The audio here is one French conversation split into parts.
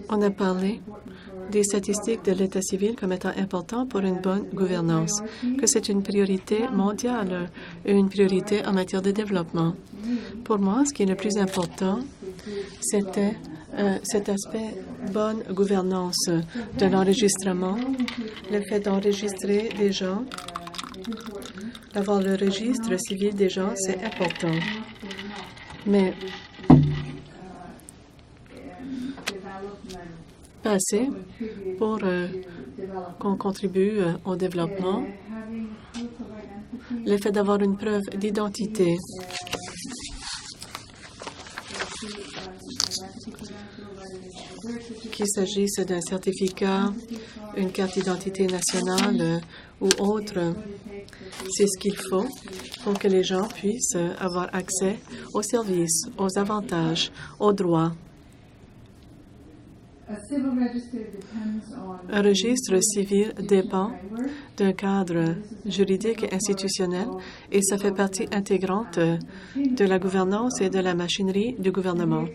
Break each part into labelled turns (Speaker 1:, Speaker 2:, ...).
Speaker 1: On a parlé des statistiques de l'état civil comme étant important pour une bonne gouvernance, que c'est une priorité mondiale, une priorité en matière de développement. Pour moi, ce qui est le plus important, c'était cet aspect bonne gouvernance de l'enregistrement, le fait d'enregistrer des gens, d'avoir le registre civil des gens, c'est important. Mais pas assez pour qu'on contribue au développement. Le fait d'avoir une preuve d'identité. Qu'il s'agisse d'un certificat, une carte d'identité nationale ou autre, c'est ce qu'il faut pour que les gens puissent avoir accès aux services, aux avantages, aux droits. Un registre civil dépend d'un cadre juridique et institutionnel et ça fait partie intégrante de la gouvernance et de la machinerie du gouvernement.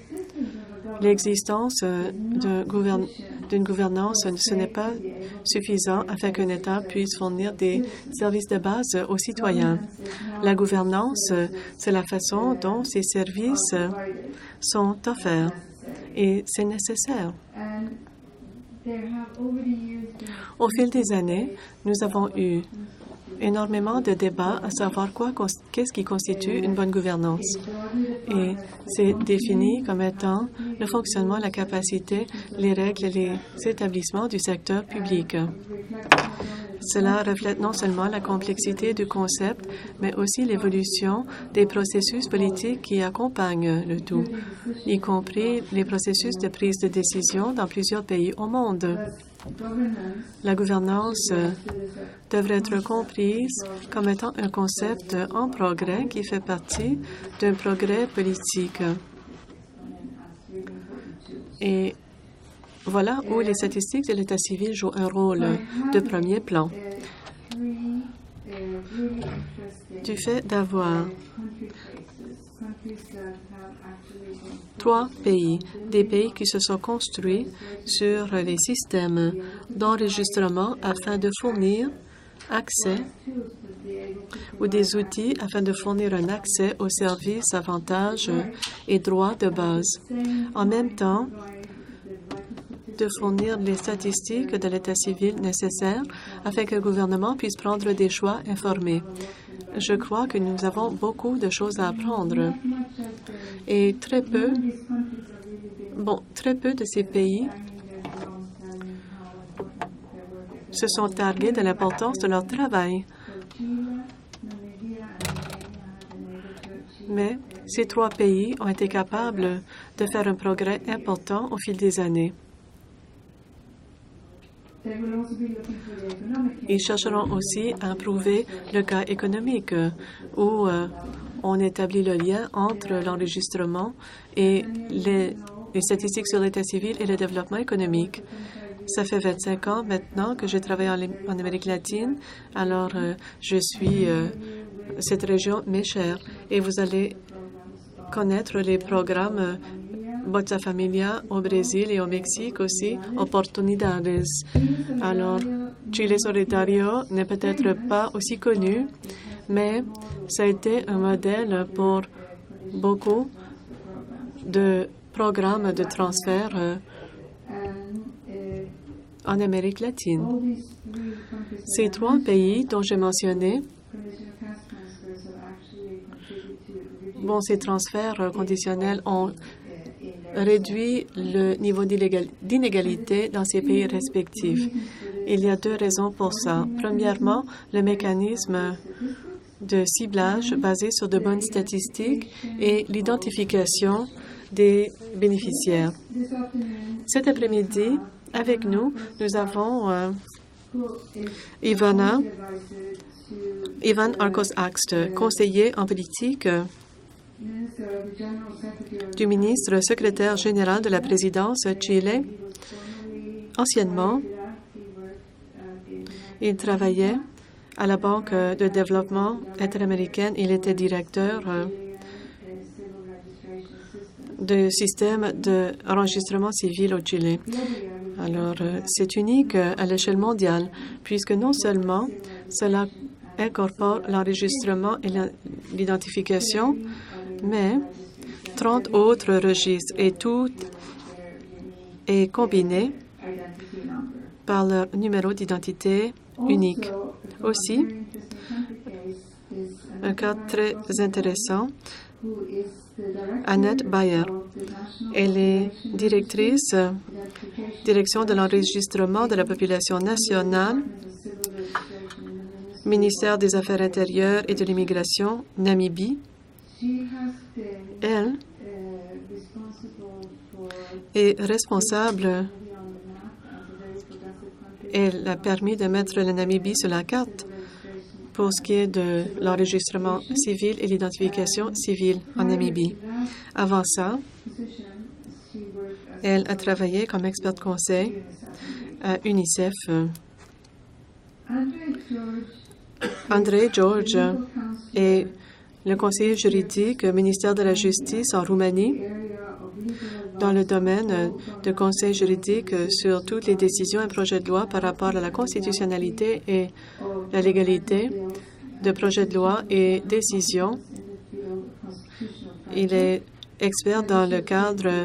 Speaker 1: L'existence d'une gouvernance, ce n'est pas suffisant afin qu'un État puisse fournir des services de base aux citoyens. La gouvernance, c'est la façon dont ces services sont offerts et c'est nécessaire. Au fil des années, nous avons eu énormément de débats à savoir qu'est-ce qui constitue une bonne gouvernance. Et c'est défini comme étant le fonctionnement, la capacité, les règles et les établissements du secteur public. Cela reflète non seulement la complexité du concept, mais aussi l'évolution des processus politiques qui accompagnent le tout, y compris les processus de prise de décision dans plusieurs pays au monde. La gouvernance devrait être comprise comme étant un concept en progrès qui fait partie d'un progrès politique. Et voilà où les statistiques de l'état civil jouent un rôle de premier plan. Du fait d'avoir 3 pays, des pays qui se sont construits sur les systèmes d'enregistrement afin de fournir accès ou des outils afin de fournir un accès aux services, avantages et droits de base. En même temps, de fournir les statistiques de l'état civil nécessaires afin que le gouvernement puisse prendre des choix informés. Je crois que nous avons beaucoup de choses à apprendre. Et très peu de ces pays se sont targués de l'importance de leur travail. Mais ces 3 pays ont été capables de faire un progrès important au fil des années. Ils chercheront aussi à prouver le cas économique où on établit le lien entre l'enregistrement et les statistiques sur l'état civil et le développement économique. Ça fait 25 ans maintenant que je travaille en Amérique latine, alors cette région m'est chère et vous allez connaître les programmes Bolsa Familia au Brésil et au Mexique aussi, Oportunidades. Alors, Chile Solidario n'est peut-être pas aussi connu, mais ça a été un modèle pour beaucoup de programmes de transfert en Amérique latine. Ces 3 pays dont j'ai mentionné, ces transferts conditionnels ont réduit le niveau d'inégalité dans ces pays respectifs. Il y a 2 raisons pour ça. Premièrement, le mécanisme de ciblage basé sur de bonnes statistiques et l'identification des bénéficiaires. Cet après-midi, avec nous, nous avons Ivan Arcos-Axt, conseiller en politique du ministre secrétaire général de la présidence Chile. Anciennement, il travaillait à la Banque de développement interaméricaine. Il était directeur de système d'enregistrement civil au Chili. Alors, c'est unique à l'échelle mondiale, puisque non seulement cela incorpore l'enregistrement et l'identification, mais 30 autres registres, et tout est combiné par leur numéro d'identité unique. Aussi, un cas très intéressant, Annette Bayer. Elle est direction de l'enregistrement de la population nationale, ministère des Affaires intérieures et de l'immigration, Namibie. Elle est responsable. Elle a permis de mettre la Namibie sur la carte pour ce qui est de l'enregistrement civil et l'identification civile en Namibie. Avant ça, elle a travaillé comme experte conseil à UNICEF. André George est le conseiller juridique au ministère de la Justice en Roumanie dans le domaine de conseil juridique sur toutes les décisions et projets de loi par rapport à la constitutionnalité et la légalité de projets de loi et décisions. Il est expert dans le cadre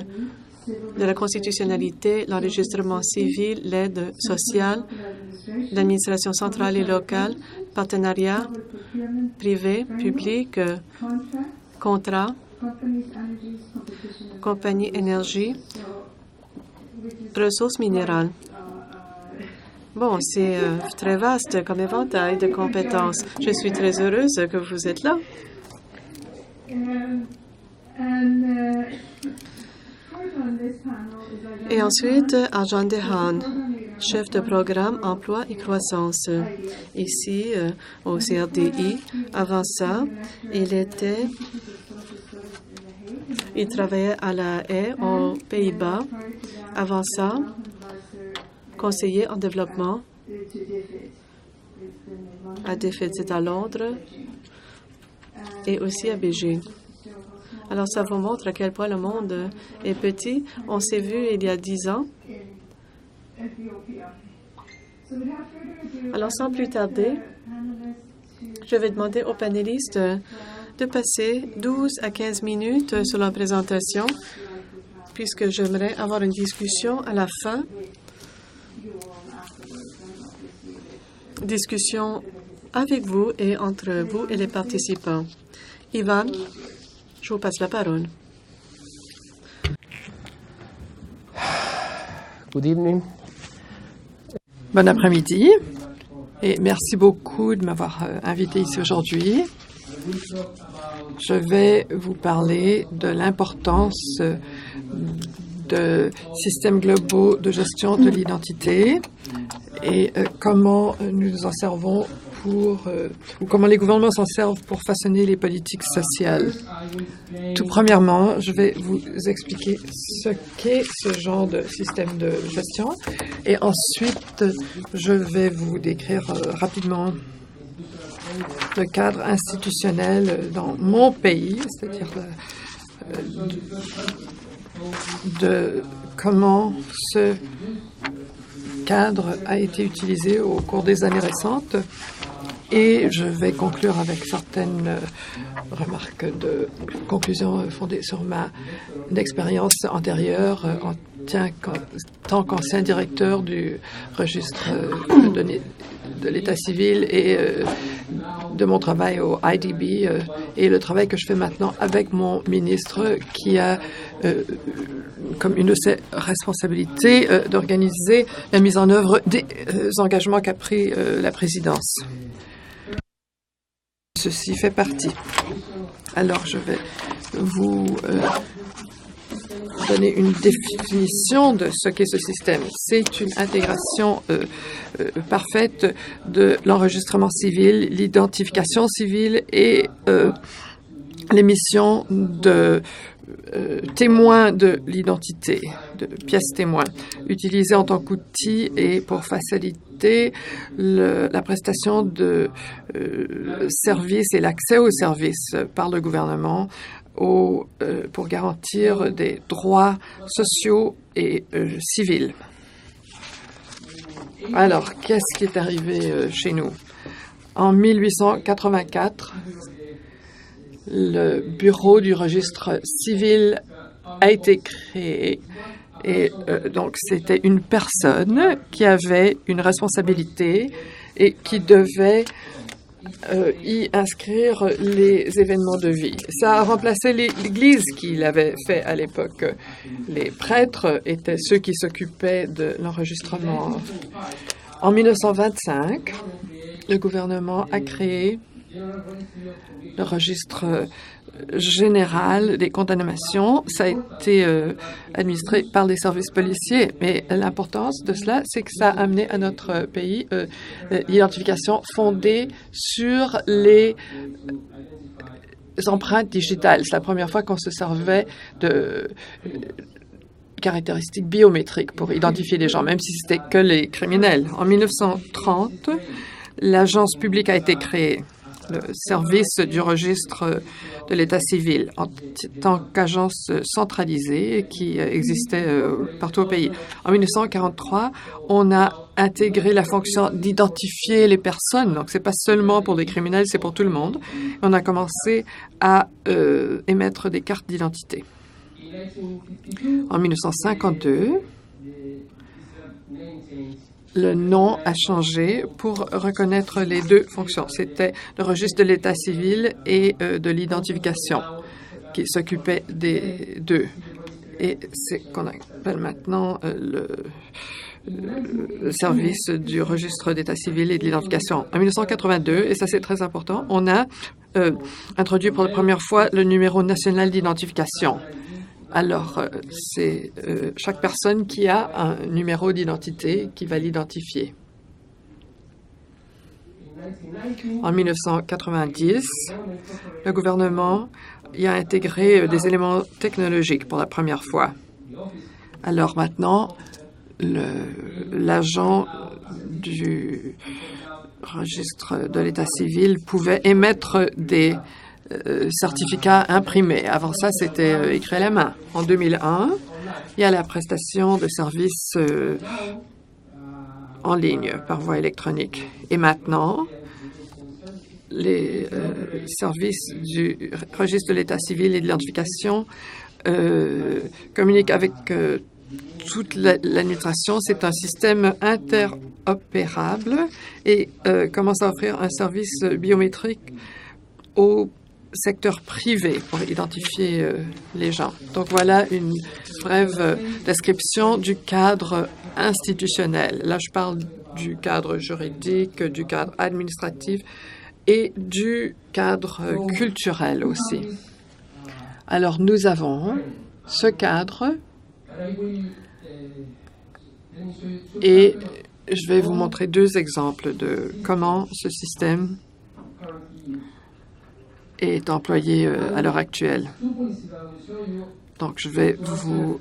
Speaker 1: de la constitutionnalité, l'enregistrement civil, l'aide sociale, l'administration centrale et locale, partenariat privé, public, contrat, compagnie énergie, ressources minérales. Bon, c'est très vaste comme éventail de compétences. Je suis très heureuse que vous êtes là. Et ensuite, Arjan Dehan, chef de programme Emploi et Croissance, ici au CRDI. Avant ça, il travaillait à La Haye, aux Pays-Bas. Avant ça, conseiller en développement à Deficit à Londres et aussi à Beijing. Alors, ça vous montre à quel point le monde est petit. On s'est vu il y a 10 ans. Alors, sans plus tarder, je vais demander aux panélistes de passer 12 à 15 minutes sur leur présentation, puisque j'aimerais avoir une discussion à la fin. Discussion avec vous et entre vous et les participants. Ivan, je vous passe la parole.
Speaker 2: Good evening.
Speaker 3: Bon après-midi et merci beaucoup de m'avoir invité ici aujourd'hui. Je vais vous parler de l'importance de systèmes globaux de gestion de l'identité et comment nous nous en servons ou comment les gouvernements s'en servent pour façonner les politiques sociales. Tout premièrement, je vais vous expliquer ce qu'est ce genre de système de gestion et ensuite, je vais vous décrire rapidement le cadre institutionnel dans mon pays, c'est-à-dire de comment ce cadre a été utilisé au cours des années récentes. Et je vais conclure avec certaines remarques de conclusion fondées sur ma expérience antérieure en tant qu'ancien directeur du registre de l'État civil et de mon travail au IDB et le travail que je fais maintenant avec mon ministre qui a comme une de ses responsabilités d'organiser la mise en œuvre des engagements qu'a pris la présidence. Ceci fait partie. Alors, je vais vous donner une définition de ce qu'est ce système. C'est une intégration parfaite de l'enregistrement civil, l'identification civile et l'émission de témoins de l'identité, de pièces témoins, utilisées en tant qu'outil et pour faciliter la prestation de services et l'accès aux services par le gouvernement pour garantir des droits sociaux et civils. Alors, qu'est-ce qui est arrivé chez nous? En 1884, le bureau du registre civil a été créé. Et donc, c'était une personne qui avait une responsabilité et qui devait y inscrire les événements de vie. Ça a remplacé l'Église qu'il avait fait à l'époque. Les prêtres étaient ceux qui s'occupaient de l'enregistrement. En 1925, le gouvernement a créé le registre général des condamnations. Ça a été administré par les services policiers, mais l'importance de cela, c'est que ça a amené à notre pays l'identification fondée sur les empreintes digitales. C'est la première fois qu'on se servait de caractéristiques biométriques pour identifier les gens, même si c'était que les criminels. En 1930, l'agence publique a été créée, le service du registre de l'État civil, en tant qu'agence centralisée qui existait partout au pays. En 1943, on a intégré la fonction d'identifier les personnes. Donc, c'est pas seulement pour les criminels, c'est pour tout le monde. On a commencé à émettre des cartes d'identité. En 1952, le nom a changé pour reconnaître les deux fonctions. C'était le registre de l'État civil et de l'identification qui s'occupait des deux. Et c'est qu'on appelle maintenant le service du registre d'État civil et de l'identification. En 1982, et ça c'est très important, on a introduit pour la première fois le numéro national d'identification. Alors, c'est chaque personne qui a un numéro d'identité qui va l'identifier. En 1990, le gouvernement y a intégré des éléments technologiques pour la première fois. Alors maintenant, l'agent du registre de l'État civil pouvait émettre des certificats imprimés. Avant ça, c'était écrit à la main. En 2001, il y a la prestation de services en ligne par voie électronique. Et maintenant, les services du registre de l'État civil et de l'identification communiquent avec toute l'administration. C'est un système interopérable et commence à offrir un service biométrique au secteur privé pour identifier les gens. Donc voilà une brève description du cadre institutionnel. Là, je parle du cadre juridique, du cadre administratif et du cadre culturel aussi. Alors, nous avons ce cadre et je vais vous montrer deux exemples de comment ce système est employé à l'heure actuelle. Donc, je vais vous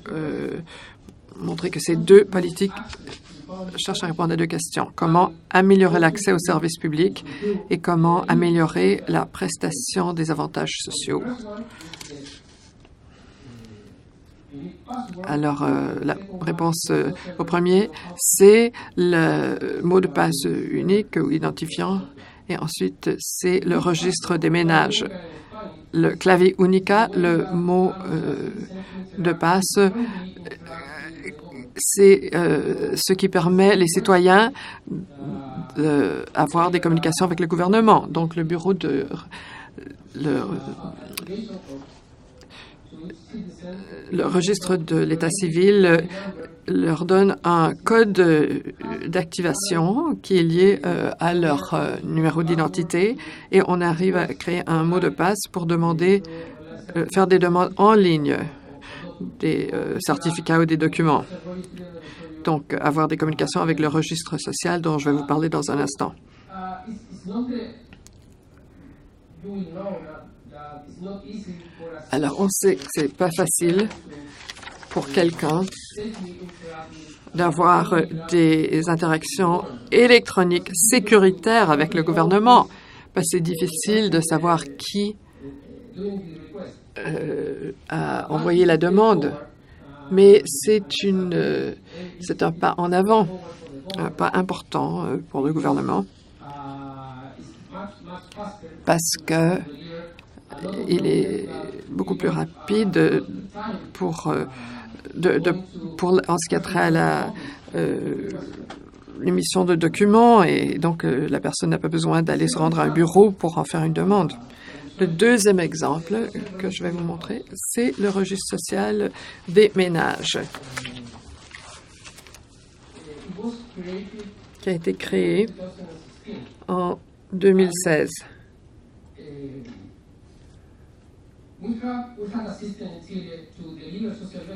Speaker 3: montrer que ces deux politiques cherchent à répondre à deux questions. Comment améliorer l'accès aux services publics et comment améliorer la prestation des avantages sociaux. Alors, la réponse au premier, c'est le mot de passe unique ou identifiant. Et ensuite, c'est le registre des ménages. Le clave única, le mot de passe, c'est ce qui permet les citoyens d'avoir des communications avec le gouvernement. Donc, le bureau de le registre de l'État civil leur donne un code d'activation qui est lié à leur numéro d'identité et on arrive à créer un mot de passe pour demander, faire des demandes en ligne des certificats ou des documents. Donc, avoir des communications avec le registre social dont je vais vous parler dans un instant. Alors, on sait que c'est pas facile pour quelqu'un d'avoir des interactions électroniques sécuritaires avec le gouvernement, parce que c'est difficile de savoir qui a envoyé la demande, mais c'est un pas en avant, un pas important pour le gouvernement, parce que il est beaucoup plus rapide en ce qui a trait à l'émission de documents, et donc la personne n'a pas besoin d'aller se rendre à un bureau pour en faire une demande. Le deuxième exemple que je vais vous montrer, c'est le registre social des ménages, qui a été créé en 2016.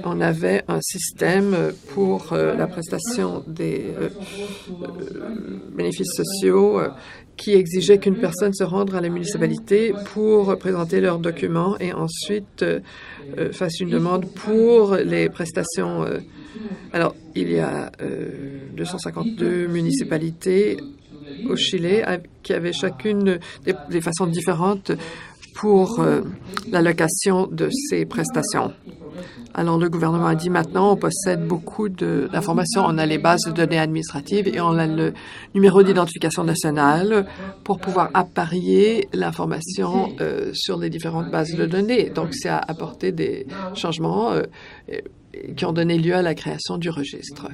Speaker 3: On avait un système pour la prestation des bénéfices sociaux qui exigeait qu'une personne se rende à la municipalité pour présenter leurs documents et ensuite fasse une demande pour les prestations. Alors, il y a 252 municipalités au Chili qui avaient chacune des façons différentes pour l'allocation de ces prestations. Alors, le gouvernement a dit maintenant, on possède beaucoup d'informations. On a les bases de données administratives et on a le numéro d'identification nationale pour pouvoir apparier l'information sur les différentes bases de données. Donc, ça a apporté des changements qui ont donné lieu à la création du registre.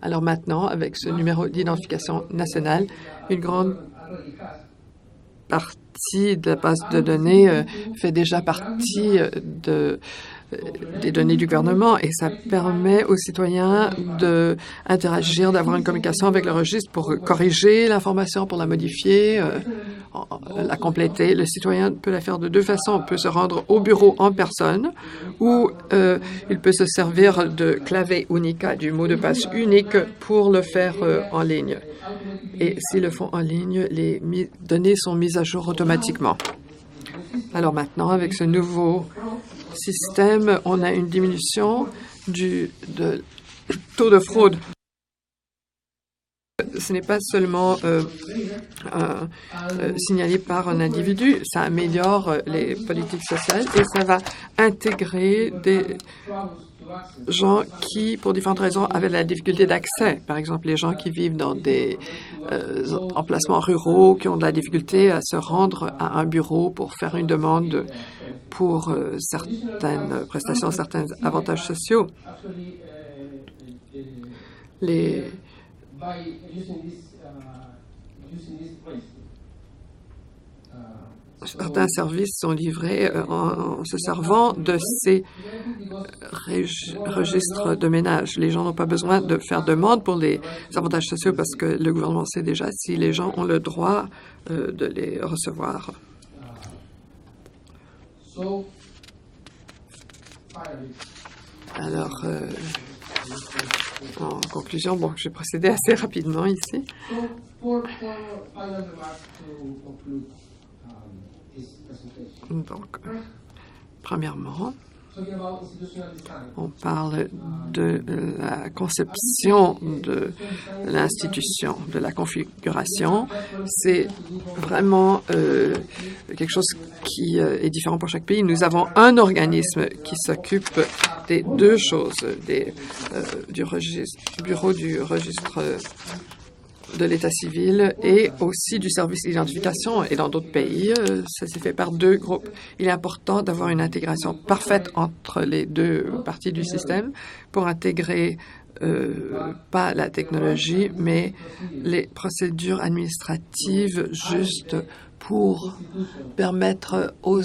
Speaker 3: Alors maintenant, avec ce numéro d'identification nationale, une grande partie de la base de données fait déjà partie des données du gouvernement et ça permet aux citoyens d'interagir, d'avoir une communication avec le registre pour corriger l'information, pour la modifier, la compléter. Le citoyen peut la faire de deux façons. On peut se rendre au bureau en personne ou il peut se servir de clave única, du mot de passe unique, pour le faire en ligne. Et s'ils le font en ligne, les données sont mises à jour automatiquement. Alors maintenant, avec ce nouveau système, on a une diminution du taux de fraude. Ce n'est pas seulement signalé par un individu, ça améliore les politiques sociales et ça va intégrer des gens qui, pour différentes raisons, avaient la difficulté d'accès. Par exemple, les gens qui vivent dans des emplacements ruraux, qui ont de la difficulté à se rendre à un bureau pour faire une demande pour certaines prestations, certains avantages sociaux. Certains services sont livrés en se servant de ces registres de ménage. Les gens n'ont pas besoin de faire demande pour les avantages sociaux parce que le gouvernement sait déjà si les gens ont le droit de les recevoir. Alors, en conclusion, bon, je vais procéder assez rapidement ici. Donc, premièrement, on parle de la conception de l'institution, de la configuration. C'est vraiment quelque chose qui est différent pour chaque pays. Nous avons un organisme qui s'occupe des deux choses, du bureau du registre de l'État civil et aussi du service d'identification. Et dans d'autres pays, ça s'est fait par deux groupes. Il est important d'avoir une intégration parfaite entre les deux parties du système pour intégrer pas la technologie, mais les procédures administratives justes pour permettre aux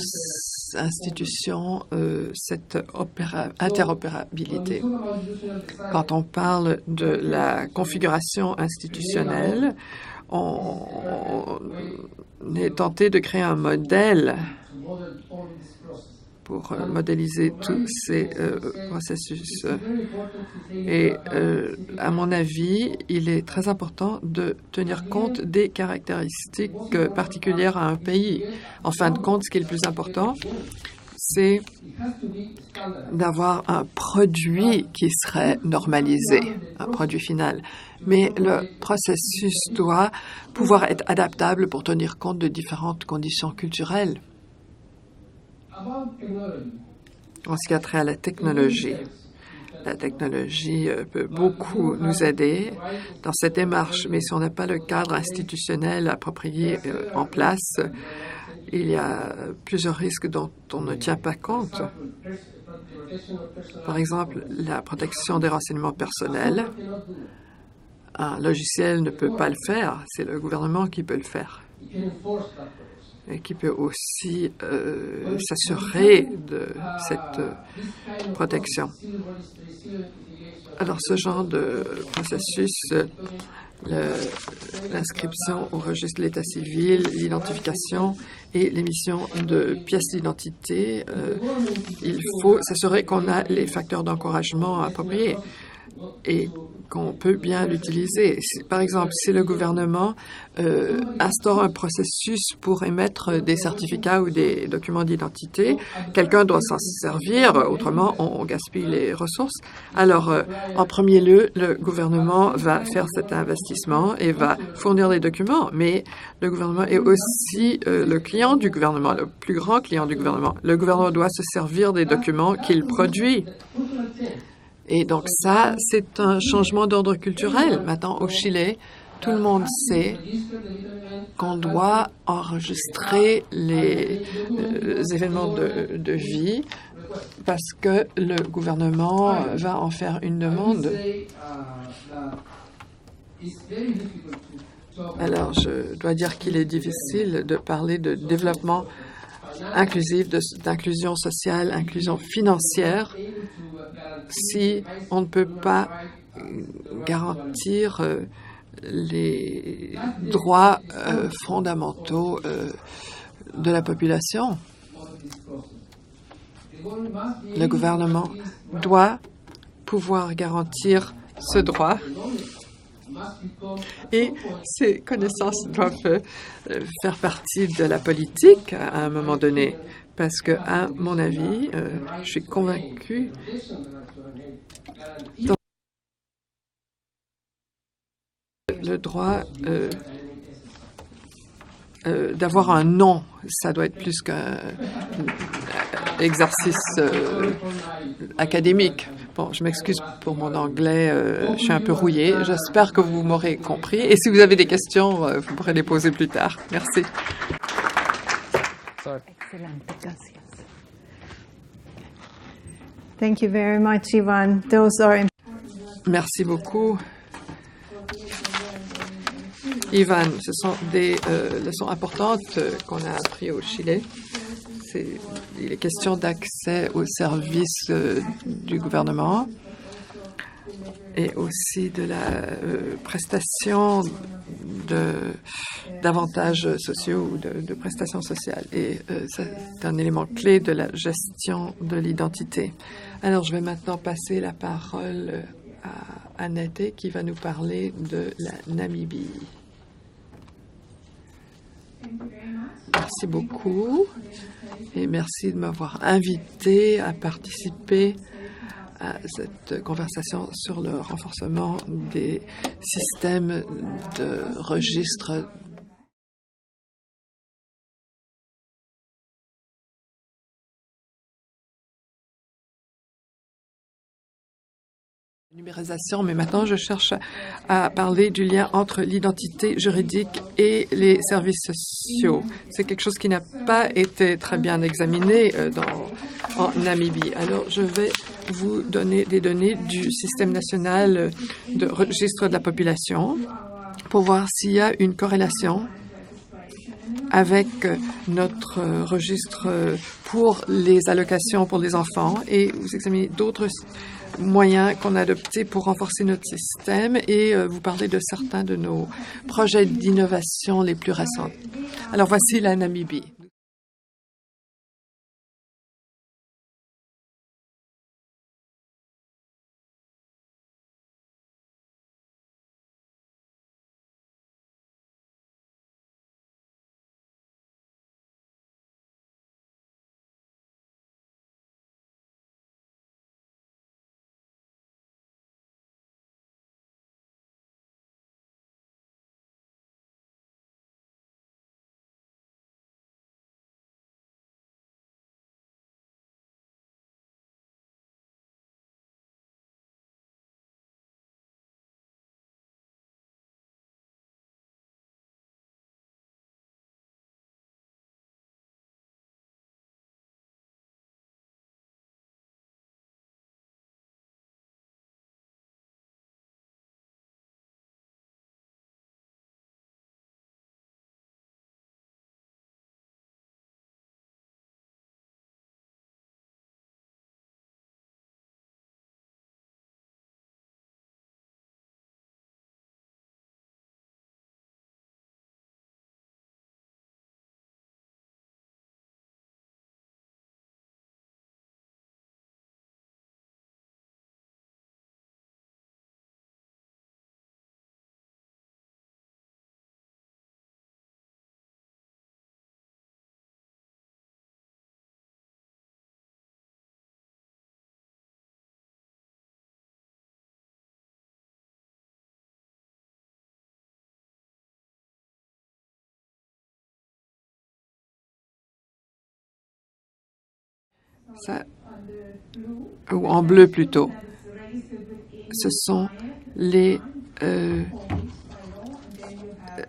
Speaker 3: institutions cette interopérabilité. Quand on parle de la configuration institutionnelle, on est tenté de créer un modèle pour modéliser tous ces processus. Et à mon avis, il est très important de tenir compte des caractéristiques particulières à un pays. En fin de compte, ce qui est le plus important, c'est d'avoir un produit qui serait normalisé, un produit final. Mais le processus doit pouvoir être adaptable pour tenir compte de différentes conditions culturelles. En ce qui a trait à la technologie peut beaucoup nous aider dans cette démarche, mais si on n'a pas le cadre institutionnel approprié en place, il y a plusieurs risques dont on ne tient pas compte. Par exemple, la protection des renseignements personnels. Un logiciel ne peut pas le faire, c'est le gouvernement qui peut le faire. Et qui peut aussi s'assurer de cette protection. Alors, ce genre de processus, l'inscription au registre de l'état civil, l'identification et l'émission de pièces d'identité, il faut s'assurer qu'on a les facteurs d'encouragement appropriés et qu'on peut bien l'utiliser. Par exemple, si le gouvernement instaure un processus pour émettre des certificats ou des documents d'identité, quelqu'un doit s'en servir, autrement on gaspille les ressources. Alors, en premier lieu, le gouvernement va faire cet investissement et va fournir des documents, mais le gouvernement est aussi le client du gouvernement, le plus grand client du gouvernement. Le gouvernement doit se servir des documents qu'il produit. Et donc ça, c'est un changement d'ordre culturel. Maintenant, au Chili, tout le monde sait qu'on doit enregistrer les événements de vie parce que le gouvernement va en faire une demande. Alors, je dois dire qu'il est difficile de parler de développement inclusif, d'inclusion sociale, inclusion financière, si on ne peut pas garantir les droits fondamentaux de la population. Le gouvernement doit pouvoir garantir ce droit et ces connaissances doivent faire partie de la politique à un moment donné. Parce que, à mon avis, je suis convaincue le droit d'avoir un nom, ça doit être plus qu'un exercice académique. Bon, je m'excuse pour mon anglais, je suis un peu rouillée. J'espère que vous m'aurez compris. Et si vous avez des questions, vous pourrez les poser plus tard. Merci.
Speaker 2: Excelente, gracias. Thank you very much, Ivan. Those are...
Speaker 3: Merci beaucoup. Ivan, ce sont des leçons importantes qu'on a apprises au Chili. Il est question d'accès aux services du gouvernement et aussi de la prestation d'avantages sociaux ou de prestations sociales. Et c'est un élément clé de la gestion de l'identité. Alors, je vais maintenant passer la parole à Annette qui va nous parler de la Namibie. Merci beaucoup et merci de m'avoir invité à participer à cette conversation sur le renforcement des systèmes de registre numérisation, mais maintenant je cherche à parler du lien entre l'identité juridique et les services sociaux. C'est quelque chose qui n'a pas été très bien examiné en Namibie. Alors, je vais vous donner des données du système national de registre de la population pour voir s'il y a une corrélation avec notre registre pour les allocations pour les enfants et vous examinez d'autres moyens qu'on a adoptés pour renforcer notre système et vous parler de certains de nos projets d'innovation les plus récents. Alors, voici la Namibie. Ça, ou en bleu plutôt, ce sont les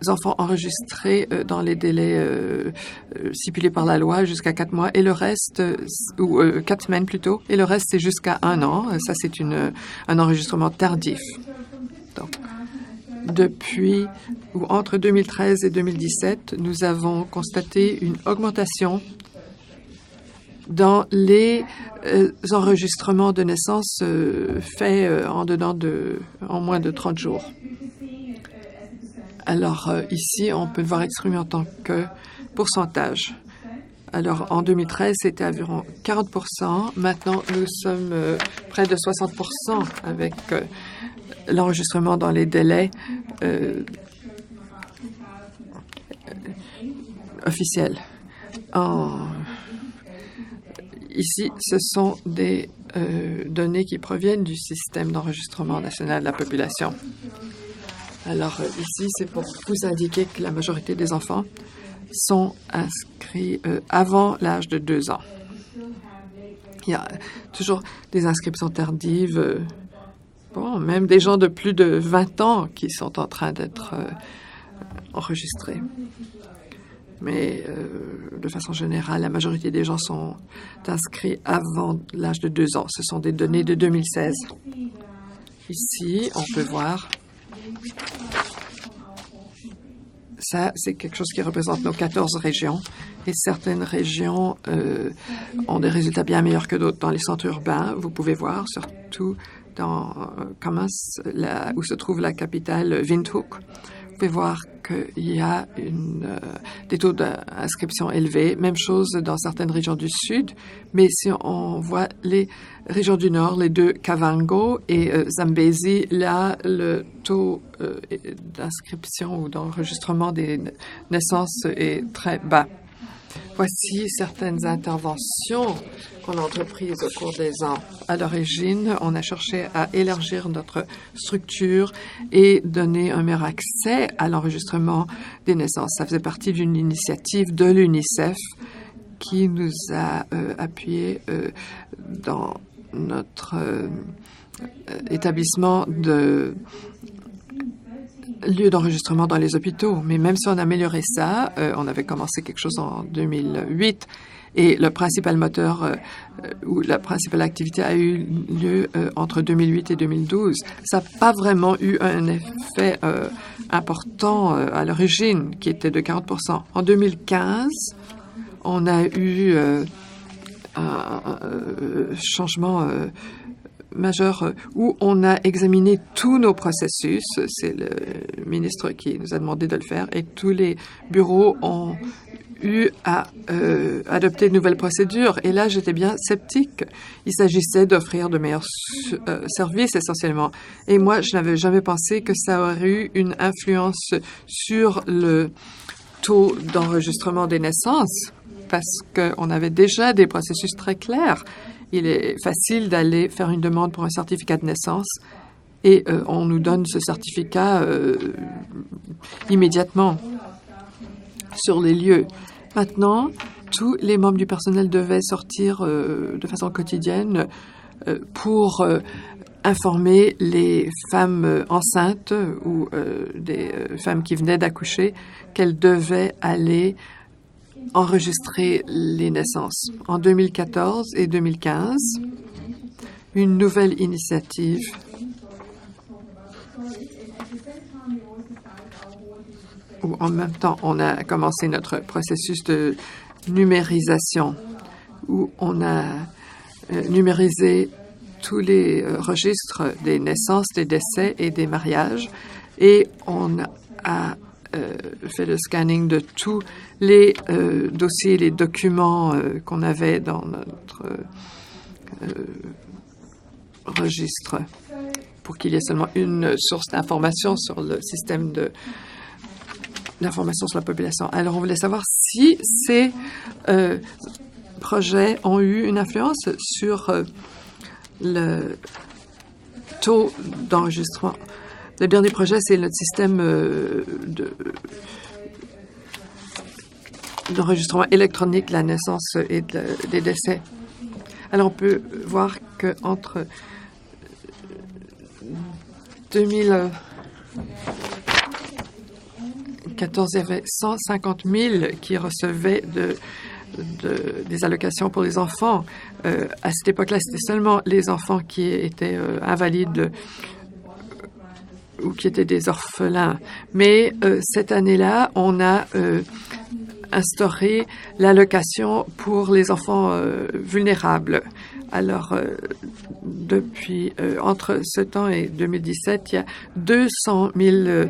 Speaker 3: enfants enregistrés dans les délais stipulés par la loi jusqu'à 4 mois, et le reste, ou 4 semaines plutôt, et le reste c'est jusqu'à 1 an. Ça c'est un enregistrement tardif. Donc, depuis ou entre 2013 et 2017, nous avons constaté une augmentation dans les enregistrements de naissance faits en moins de 30 jours. Alors ici, on peut le voir exprimé en tant que pourcentage. Alors en 2013, c'était environ 40%. Maintenant, nous sommes près de 60% avec l'enregistrement dans les délais officiels. Ici, ce sont des données qui proviennent du système d'enregistrement national de la population. Alors ici, c'est pour vous indiquer que la majorité des enfants sont inscrits avant l'âge de 2 ans. Il y a toujours des inscriptions tardives, même des gens de plus de 20 ans qui sont en train d'être enregistrés. Mais de façon générale, la majorité des gens sont inscrits avant l'âge de 2 ans. Ce sont des données de 2016. Ici, on peut voir, ça, c'est quelque chose qui représente nos 14 régions. Et certaines régions ont des résultats bien meilleurs que d'autres. Dans les centres urbains, vous pouvez voir, surtout dans Commerce, où se trouve la capitale Windhoek. Vous pouvez voir qu'il y a des taux d'inscription élevés. Même chose dans certaines régions du sud. Mais si on voit les régions du nord, les deux, Kavango et Zambezi, là, le taux d'inscription ou d'enregistrement des naissances est très bas. Voici certaines interventions qu'on a entreprises au cours des ans. À l'origine, on a cherché à élargir notre structure et donner un meilleur accès à l'enregistrement des naissances. Ça faisait partie d'une initiative de l'UNICEF qui nous a appuyés dans notre établissement de lieux d'enregistrement dans les hôpitaux. Mais même si on a amélioré ça, on avait commencé quelque chose en 2008 et le principal moteur ou la principale activité a eu lieu entre 2008 et 2012. Ça n'a pas vraiment eu un effet important à l'origine, qui était de 40%. En 2015, on a eu un changement majeur où on a examiné tous nos processus. C'est le ministre qui nous a demandé de le faire et tous les bureaux ont eu à adopter de nouvelles procédures. Et là, j'étais bien sceptique. Il s'agissait d'offrir de meilleurs services essentiellement. Et moi, je n'avais jamais pensé que ça aurait eu une influence sur le taux d'enregistrement des naissances parce qu'on avait déjà des processus très clairs. Il est facile d'aller faire une demande pour un certificat de naissance et on nous donne ce certificat immédiatement sur les lieux. Maintenant, tous les membres du personnel devaient sortir de façon quotidienne pour informer les femmes enceintes ou des femmes qui venaient d'accoucher qu'elles devaient aller enregistrer les naissances. En 2014 et 2015, une nouvelle initiative où en même temps, on a commencé notre processus de numérisation, où on a numérisé tous les registres des naissances, des décès et des mariages, et on a fait le scanning de tous les dossiers, les documents qu'on avait dans notre registre pour qu'il y ait seulement une source d'information sur le système d'information sur la population. Alors, on voulait savoir si ces projets ont eu une influence sur le taux d'enregistrement. Le dernier projet, c'est notre système d'enregistrement électronique de la naissance et des décès. Alors, on peut voir qu'entre 2014, il y avait 150 000 qui recevaient des allocations pour les enfants. À cette époque-là, c'était seulement les enfants qui étaient invalides ou qui étaient des orphelins. Mais cette année-là, on a instauré l'allocation pour les enfants vulnérables. Alors, depuis entre ce temps et 2017, il y a 200 000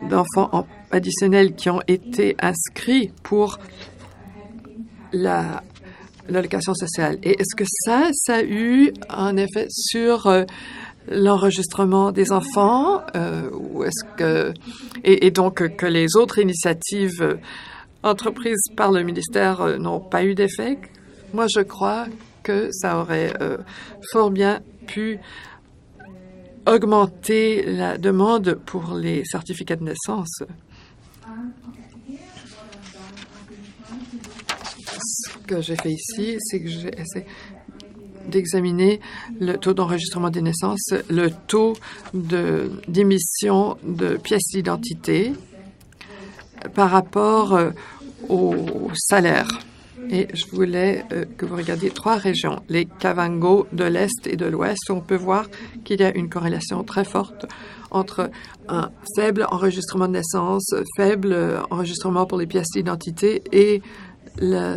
Speaker 3: d'enfants additionnels qui ont été inscrits pour l'allocation sociale. Et est-ce que ça a eu un effet sur l'enregistrement des enfants ou est-ce que et donc que les autres initiatives entreprises par le ministère n'ont pas eu d'effet? Moi, je crois que ça aurait fort bien pu augmenter la demande pour les certificats de naissance. Ce que j'ai fait ici, c'est que j'ai essayé d'examiner le taux d'enregistrement des naissances, le taux d'émission de pièces d'identité par rapport au salaire. Et je voulais que vous regardiez 3 régions, les Kavango de l'Est et de l'Ouest, où on peut voir qu'il y a une corrélation très forte entre un faible enregistrement de naissance, faible enregistrement pour les pièces d'identité et la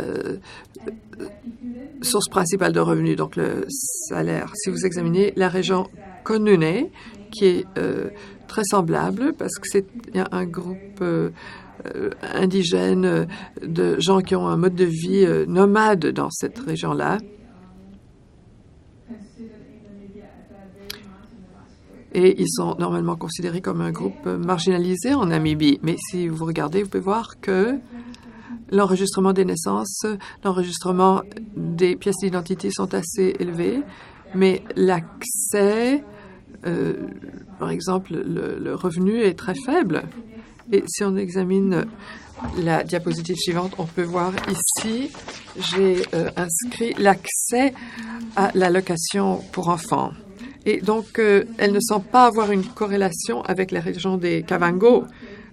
Speaker 3: source principale de revenus, donc le salaire. Si vous examinez la région Konune, qui est très semblable, parce que il y a un groupe indigène de gens qui ont un mode de vie nomade dans cette région-là. Et ils sont normalement considérés comme un groupe marginalisé en Namibie. Mais si vous regardez, vous pouvez voir que l'enregistrement des naissances, l'enregistrement des pièces d'identité sont assez élevés, mais l'accès, par exemple, le revenu est très faible. Et si on examine la diapositive suivante, on peut voir ici, j'ai inscrit l'accès à l'allocation pour enfants. Et donc, elles ne semblent pas avoir une corrélation avec la région des Kavango.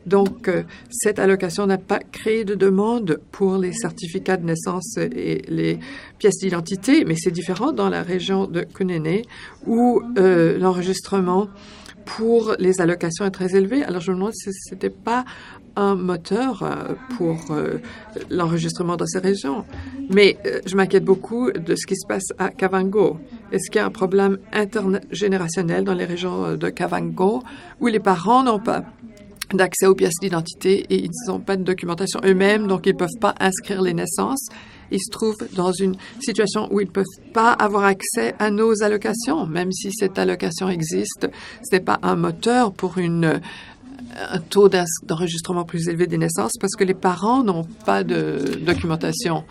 Speaker 3: Donc, cette allocation n'a pas créé de demande pour les certificats de naissance et les pièces d'identité, mais c'est différent dans la région de Kunene où l'enregistrement pour les allocations est très élevé. Alors, je me demande si ce n'était pas un moteur pour l'enregistrement dans ces régions. Mais je m'inquiète beaucoup de ce qui se passe à Kavango. Est-ce qu'il y a un problème intergénérationnel dans les régions de Kavango où les parents n'ont pas d'accès aux pièces d'identité et ils n'ont pas de documentation eux-mêmes, donc ils ne peuvent pas inscrire les naissances. Ils se trouvent dans une situation où ils ne peuvent pas avoir accès à nos allocations, même si cette allocation existe. Ce n'est pas un moteur pour un taux d'enregistrement plus élevé des naissances parce que les parents n'ont pas de documentation.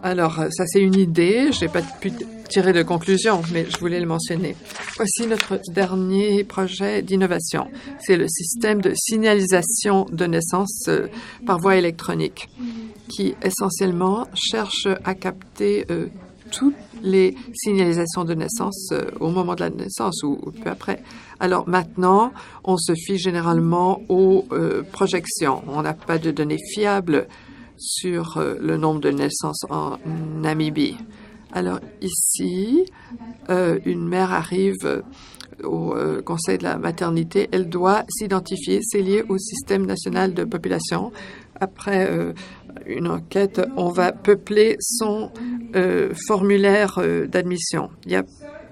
Speaker 3: Alors, ça, c'est une idée. Je n'ai pas pu tirer de conclusion, mais je voulais le mentionner. Voici notre dernier projet d'innovation. C'est le système de signalisation de naissance par voie électronique qui, essentiellement, cherche à capter toutes les signalisations de naissance au moment de la naissance ou peu après. Alors maintenant, on se fie généralement aux projections. On n'a pas de données fiables sur le nombre de naissances en Namibie. Alors ici, une mère arrive au conseil de la maternité, elle doit s'identifier, c'est lié au système national de population. Après une enquête, on va peupler son formulaire d'admission.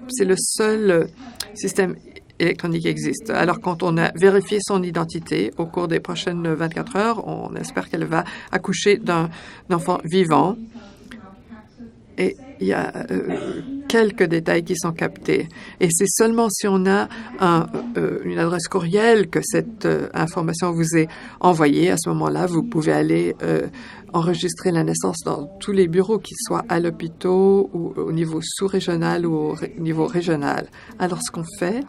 Speaker 3: C'est le seul système électronique qui existe. Alors, quand on a vérifié son identité au cours des prochaines 24 heures, on espère qu'elle va accoucher d'un enfant vivant. Et il y a quelques détails qui sont captés. Et c'est seulement si on a une adresse courriel que cette information vous est envoyée. À ce moment-là, vous pouvez aller enregistrer la naissance dans tous les bureaux, qu'ils soient à l'hôpital ou au niveau sous-régional ou au niveau régional. Alors, ce qu'on fait,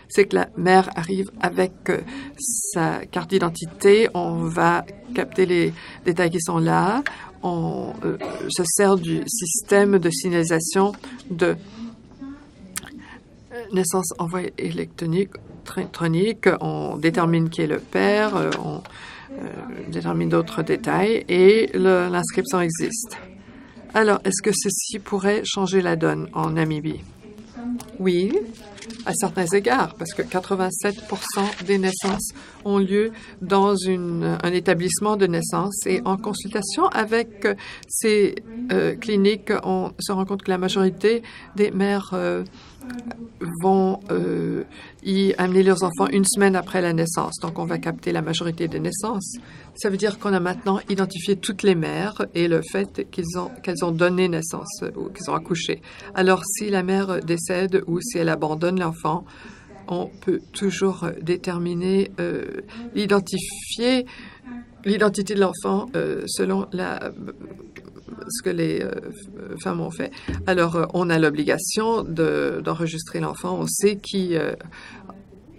Speaker 3: c'est que la mère arrive avec sa carte d'identité. On va capter les détails qui sont là. on se sert du système de signalisation de naissance en voie électronique. On détermine qui est le père, on détermine d'autres détails et l'inscription existe. Alors, est-ce que ceci pourrait changer la donne en Namibie? Oui, à certains égards, parce que 87% des naissances ont lieu dans un établissement de naissance. Et en consultation avec ces cliniques, on se rend compte que la majorité des mères vont y amener leurs enfants une semaine après la naissance. Donc, on va capter la majorité des naissances. Ça veut dire qu'on a maintenant identifié toutes les mères et le fait qu'elles ont donné naissance ou qu'elles ont accouché. Alors, si la mère décède ou si elle abandonne l'enfant, on peut toujours déterminer, identifier l'identité de l'enfant selon ce que les femmes ont fait. Alors, on a l'obligation d'enregistrer l'enfant. On sait qui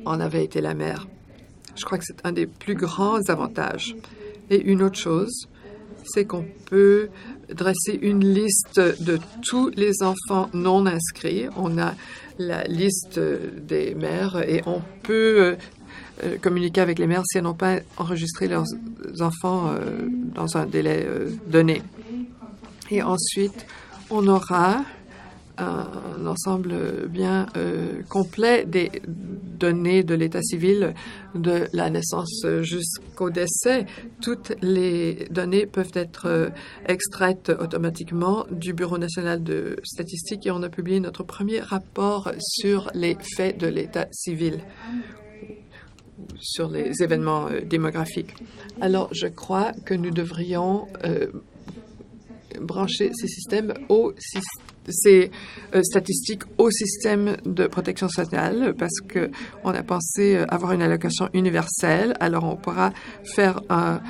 Speaker 3: en avait été la mère. Je crois que c'est un des plus grands avantages. Et une autre chose, c'est qu'on peut dresser une liste de tous les enfants non inscrits. On a la liste des mères et on peut communiquer avec les mères si elles n'ont pas enregistré leurs enfants dans un délai donné. Et ensuite, on aura un ensemble bien complet des données de l'état civil de la naissance jusqu'au décès. Toutes les données peuvent être extraites automatiquement du Bureau national de statistique et on a publié notre premier rapport sur les faits de l'état civil, sur les événements démographiques. Alors, je crois que nous devrions brancher ces systèmes ces statistiques au système de protection sociale parce que on a pensé avoir une allocation universelle. Alors, on pourra faire un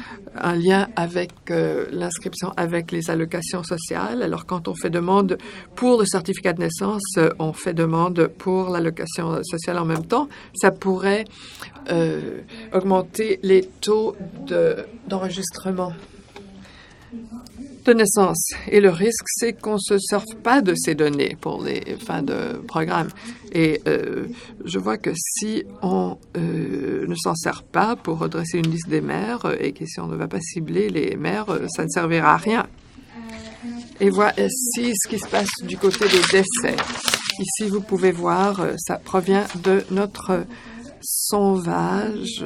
Speaker 3: lien avec l'inscription avec les allocations sociales. Alors, quand on fait demande pour le certificat de naissance, on fait demande pour l'allocation sociale en même temps. Ça pourrait augmenter les taux d'enregistrement de naissance. Et le risque, c'est qu'on ne se serve pas de ces données pour les fins de programme. Et je vois que si on ne s'en sert pas pour redresser une liste des mères et que si on ne va pas cibler les mères, ça ne servira à rien. Et voici ce qui se passe du côté des décès. Ici, vous pouvez voir, ça provient de notre sondage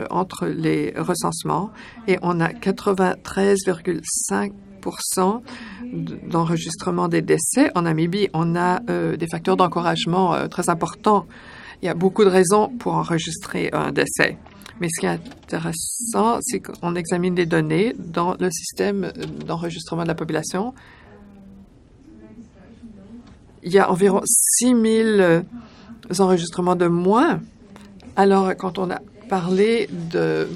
Speaker 3: entre les recensements et on a 93,5% d'enregistrement des décès. En Namibie, on a des facteurs d'encouragement très importants. Il y a beaucoup de raisons pour enregistrer un décès. Mais ce qui est intéressant, c'est qu'on examine les données dans le système d'enregistrement de la population. Il y a environ 6 000 enregistrements de moins. Alors, quand on a parlé de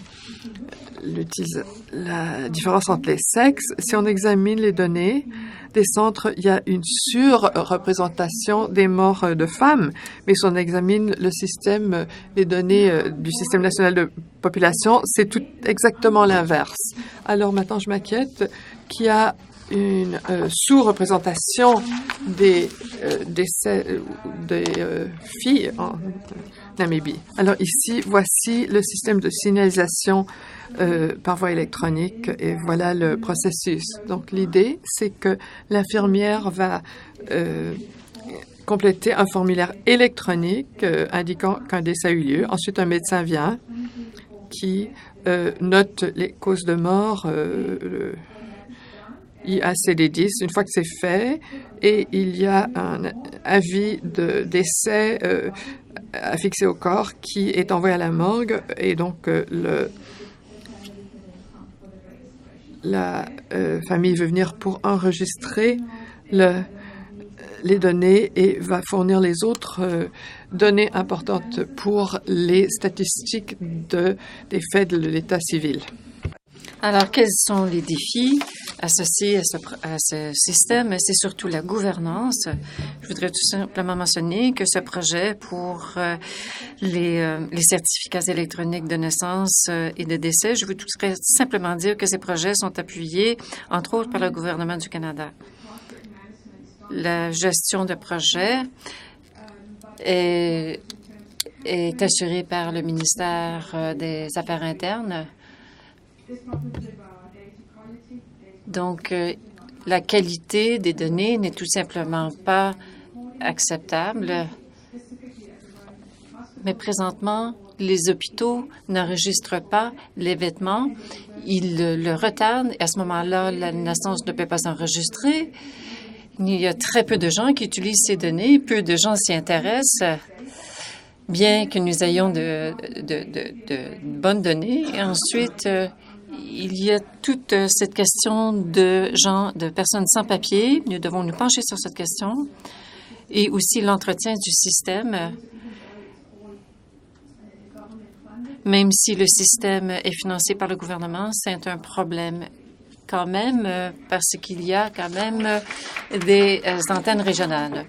Speaker 3: la différence entre les sexes, si on examine les données des centres, il y a une surreprésentation des morts de femmes. Mais si on examine le système, les données du système national de population, c'est tout exactement l'inverse. Alors maintenant, je m'inquiète qu'il y a une sous-représentation des décès des filles en Namibie. Alors ici, voici le système de signalisation par voie électronique et voilà le processus. Donc l'idée, c'est que l'infirmière va compléter un formulaire électronique indiquant qu'un décès a eu lieu. Ensuite, un médecin vient qui note les causes de mort, IACD-10, une fois que c'est fait, et il y a un avis de décès affixé au corps qui est envoyé à la morgue, et donc la famille veut venir pour enregistrer les données et va fournir les autres données importantes pour les statistiques des faits de l'état civil.
Speaker 4: Alors, quels sont les défis associés à ce système? C'est surtout la gouvernance. Je voudrais tout simplement mentionner que ce projet pour les certificats électroniques de naissance et de décès, je voudrais simplement dire que ces projets sont appuyés, entre autres, par le gouvernement du Canada. La gestion de projet est assurée par le ministère des Affaires internes. Donc, la qualité des données n'est tout simplement pas acceptable. Mais présentement, les hôpitaux n'enregistrent pas les vêtements. Ils le retardent et à ce moment-là, la naissance ne peut pas s'enregistrer. Il y a très peu de gens qui utilisent ces données. Peu de gens s'y intéressent, bien que nous ayons de bonnes données. Et ensuite, il y a toute cette question de personnes sans papier. Nous devons nous pencher sur cette question. Et aussi l'entretien du système. Même si le système est financé par le gouvernement, c'est un problème quand même parce qu'il y a quand même des antennes régionales.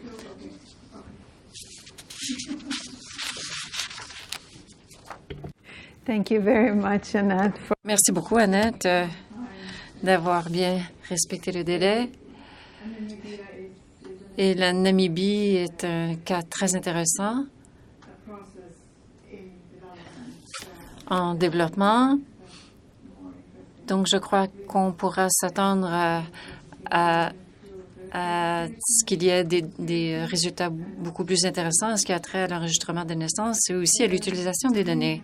Speaker 2: Thank you very much, Annette.
Speaker 4: Merci beaucoup, Annette, d'avoir bien respecté le délai. Et la Namibie est un cas très intéressant en développement. Donc, je crois qu'on pourra s'attendre à ce qu'il y ait des résultats beaucoup plus intéressants en ce qui a trait à l'enregistrement des naissances et aussi à l'utilisation des données.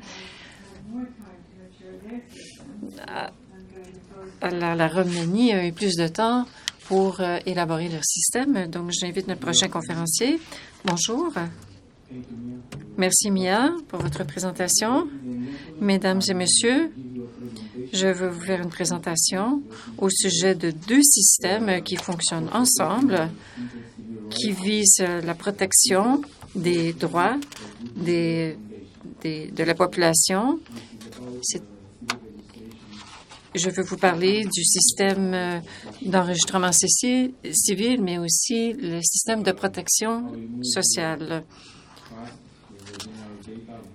Speaker 4: La Roumanie a eu plus de temps pour élaborer leur système. Donc, j'invite notre prochain conférencier. Bonjour. Merci, Mia, pour votre présentation. Mesdames et messieurs, je veux vous faire une présentation au sujet de deux systèmes qui fonctionnent ensemble, qui visent la protection des droits de la population. Je veux vous parler du système d'enregistrement civil, mais aussi le système de protection sociale.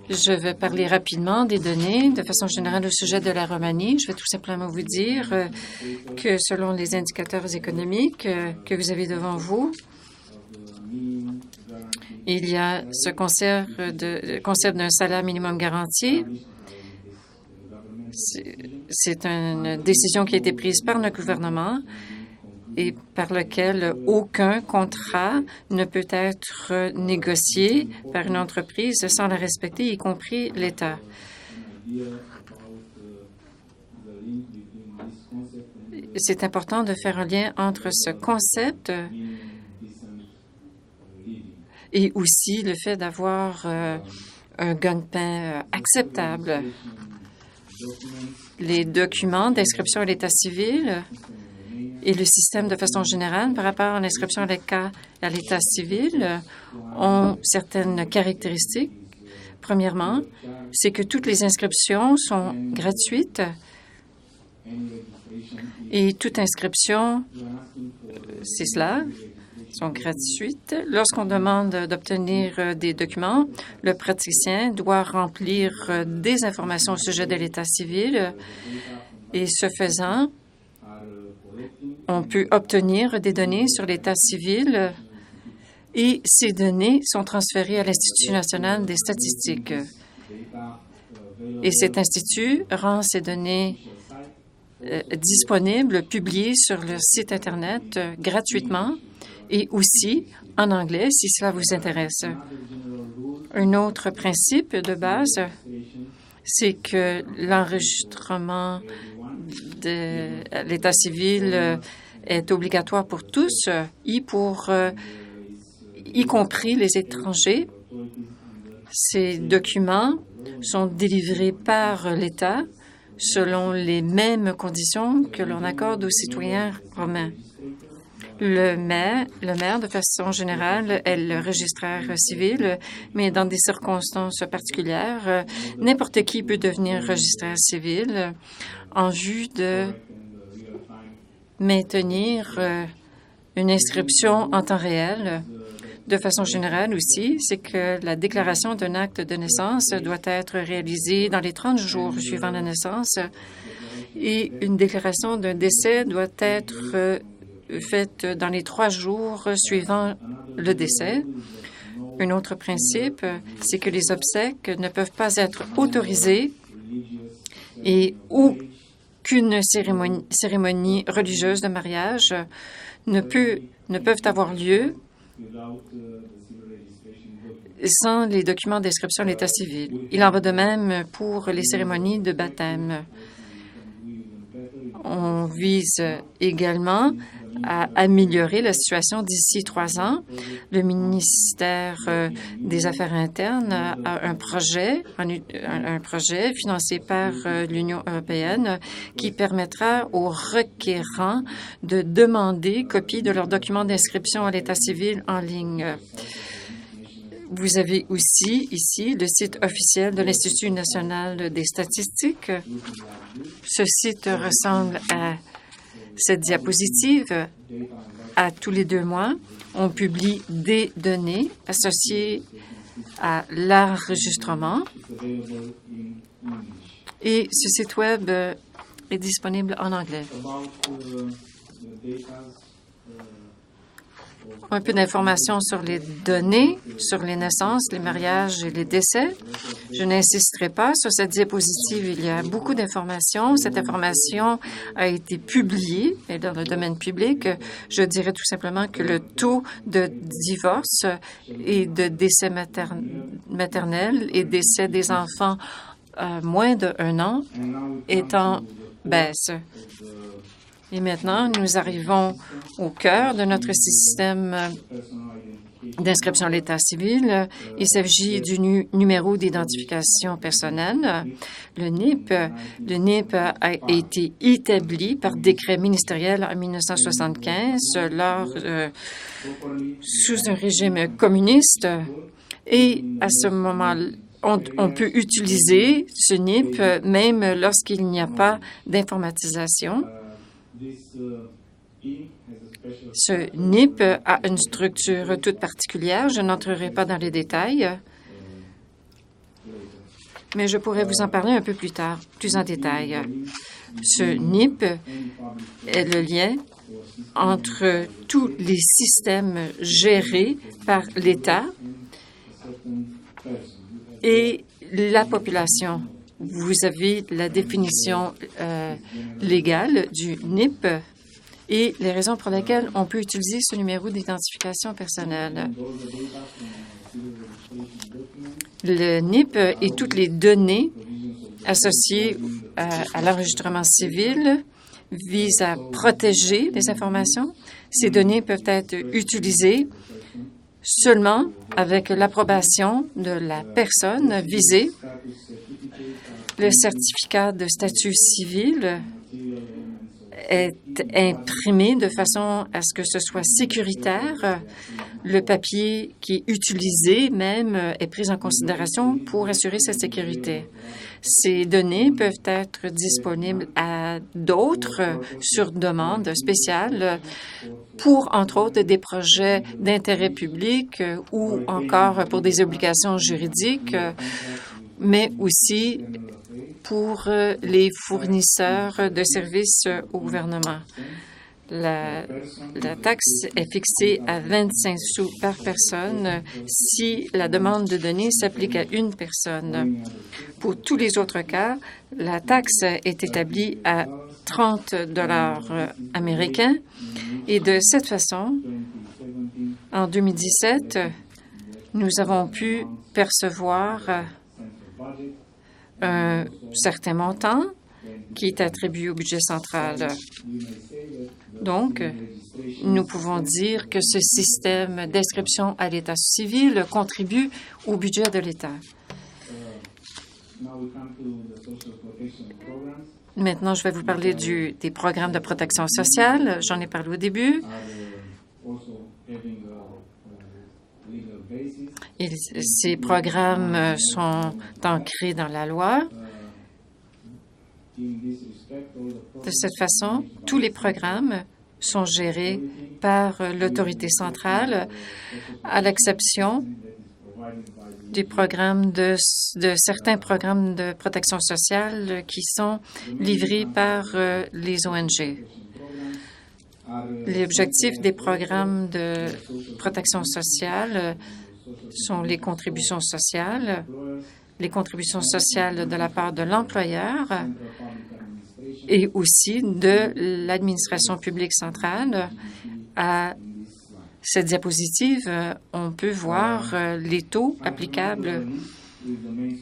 Speaker 4: Je vais parler rapidement des données de façon générale au sujet de la Roumanie. Je vais tout simplement vous dire que selon les indicateurs économiques que vous avez devant vous, il y a ce concept d'un salaire minimum garanti. C'est une décision qui a été prise par le gouvernement et par lequel aucun contrat ne peut être négocié par une entreprise sans la respecter, y compris l'État. C'est important de faire un lien entre ce concept et aussi le fait d'avoir un gagne-pain acceptable. Les documents d'inscription à l'état civil et le système de façon générale par rapport à l'inscription à l'état civil ont certaines caractéristiques. Premièrement, c'est que toutes les inscriptions sont gratuites et toute inscription, c'est cela, sont gratuites. Lorsqu'on demande d'obtenir des documents, le praticien doit remplir des informations au sujet de l'état civil et ce faisant, on peut obtenir des données sur l'état civil et ces données sont transférées à l'Institut national des statistiques. Et cet institut rend ces données disponibles, publiées sur leur site Internet gratuitement et aussi en anglais si cela vous intéresse. Un autre principe de base, c'est que l'enregistrement de l'état civil est obligatoire pour tous, y compris les étrangers. Ces documents sont délivrés par l'État selon les mêmes conditions que l'on accorde aux citoyens romains. Le maire, de façon générale, est le registraire civil, mais dans des circonstances particulières, n'importe qui peut devenir registraire civil en vue de maintenir une inscription en temps réel. De façon générale aussi, c'est que la déclaration d'un acte de naissance doit être réalisée dans les 30 jours suivant la naissance et une déclaration d'un décès doit être faite dans les 3 jours suivant le décès. Un autre principe, c'est que les obsèques ne peuvent pas être autorisées et aucune cérémonie religieuse de mariage ne peuvent avoir lieu sans les documents d'inscription à l'état civil. Il en va de même pour les cérémonies de baptême. On vise également à améliorer la situation d'ici 3 ans. Le ministère des Affaires internes a un projet financé par l'Union européenne qui permettra aux requérants de demander copie de leurs documents d'inscription à l'état civil en ligne. Vous avez aussi ici le site officiel de l'Institut national des statistiques. Ce site ressemble à cette diapositive. À tous les 2 mois, on publie des données associées à l'enregistrement et ce site Web est disponible en anglais. Un peu d'informations sur les données, sur les naissances, les mariages et les décès. Je n'insisterai pas sur cette diapositive. Il y a beaucoup d'informations. Cette information a été publiée et dans le domaine public. Je dirais tout simplement que le taux de divorce et de décès maternel et décès des enfants moins d'1 an est en baisse. Et maintenant, nous arrivons au cœur de notre système d'inscription à l'état civil. Il s'agit du numéro d'identification personnelle, le NIP. Le NIP a été établi par décret ministériel en 1975 sous un régime communiste. Et à ce moment-là, on peut utiliser ce NIP même lorsqu'il n'y a pas d'informatisation. Ce NIP a une structure toute particulière. Je n'entrerai pas dans les détails, mais je pourrais vous en parler un peu plus tard, plus en détail. Ce NIP est le lien entre tous les systèmes gérés par l'État et la population. Vous avez la définition légale du NIP et les raisons pour lesquelles on peut utiliser ce numéro d'identification personnelle. Le NIP et toutes les données associées à l'enregistrement civil visent à protéger les informations. Ces données peuvent être utilisées seulement avec l'approbation de la personne visée. Le certificat de statut civil est imprimé de façon à ce que ce soit sécuritaire. Le papier qui est utilisé même est pris en considération pour assurer sa sécurité. Ces données peuvent être disponibles à d'autres sur demande spéciale pour, entre autres, des projets d'intérêt public ou encore pour des obligations juridiques, mais aussi pour les fournisseurs de services au gouvernement. La taxe est fixée à 25 sous par personne si la demande de données s'applique à une personne. Pour tous les autres cas, la taxe est établie à 30 $ américains et de cette façon, en 2017, nous avons pu percevoir un certain montant qui est attribué au budget central. Donc, nous pouvons dire que ce système d'inscription à l'état civil contribue au budget de l'État. Maintenant, je vais vous parler des programmes de protection sociale. J'en ai parlé au début. Ces programmes sont ancrés dans la loi. De cette façon, tous les programmes sont gérés par l'autorité centrale, à l'exception des programmes de certains programmes de protection sociale qui sont livrés par les ONG. Les objectifs des programmes de protection sociale sont les contributions sociales de la part de l'employeur et aussi de l'administration publique centrale. À cette diapositive, on peut voir les taux applicables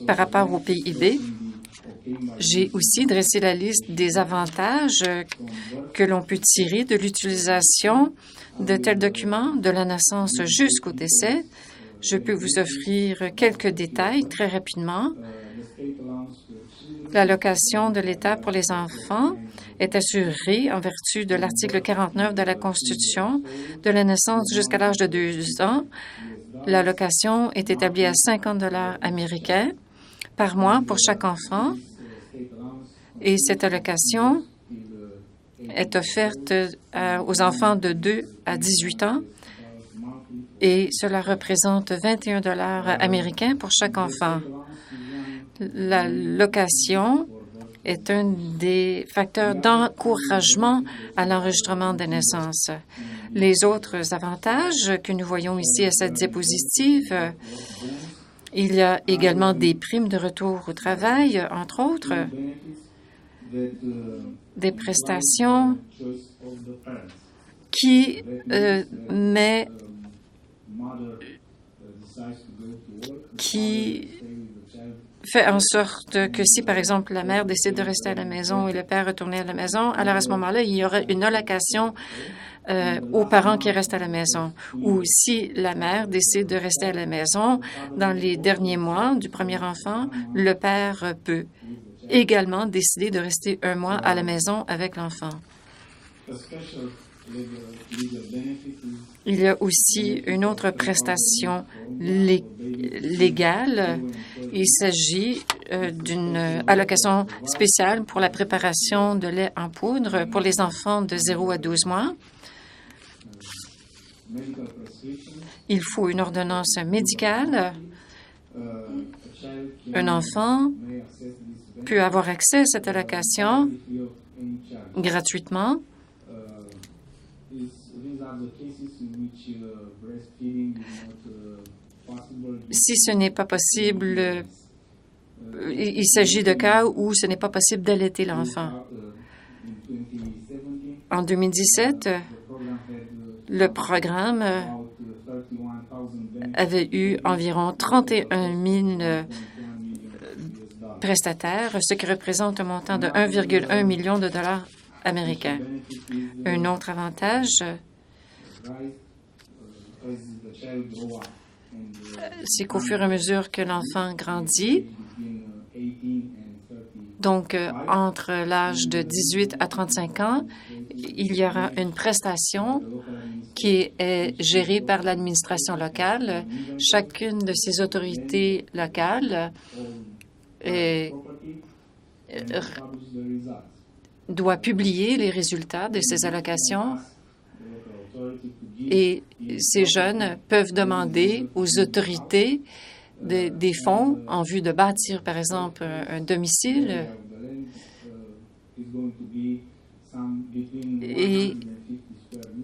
Speaker 4: par rapport au PIB. J'ai aussi dressé la liste des avantages que l'on peut tirer de l'utilisation de tels documents de la naissance jusqu'au décès. Je peux vous offrir quelques détails très rapidement. L'allocation de l'État pour les enfants est assurée en vertu de l'article 49 de la Constitution de la naissance jusqu'à l'âge de 2 ans. L'allocation est établie à 50 $ américains par mois pour chaque enfant et cette allocation est offerte aux enfants de 2 à 18 ans et cela représente 21 $ américains pour chaque enfant. L'allocation est un des facteurs d'encouragement à l'enregistrement des naissances. Les autres avantages que nous voyons ici à cette diapositive, il y a également des primes de retour au travail, entre autres, des prestations qui fait en sorte que si, par exemple, la mère décide de rester à la maison et le père retourner à la maison, alors à ce moment-là, il y aura une allocation aux parents qui restent à la maison. Ou si la mère décide de rester à la maison dans les derniers mois du premier enfant, le père peut également décider de rester 1 mois à la maison avec l'enfant. Il y a aussi une autre prestation légale. Il s'agit d'une allocation spéciale pour la préparation de lait en poudre pour les enfants de 0 à 12 mois. Il faut une ordonnance médicale. Un enfant peut avoir accès à cette allocation gratuitement. Si ce n'est pas possible, il s'agit de cas où ce n'est pas possible d'allaiter l'enfant. En 2017, le programme avait eu environ 31 000 prestataires, ce qui représente un montant de 1,1 million de $ américains. Un autre avantage, c'est qu'au fur et à mesure que l'enfant grandit, donc entre l'âge de 18 à 35 ans, il y aura une prestation qui est gérée par l'administration locale. Chacune de ces autorités locales doit publier les résultats de ces allocations et ces jeunes peuvent demander aux autorités des fonds en vue de bâtir, par exemple, un domicile et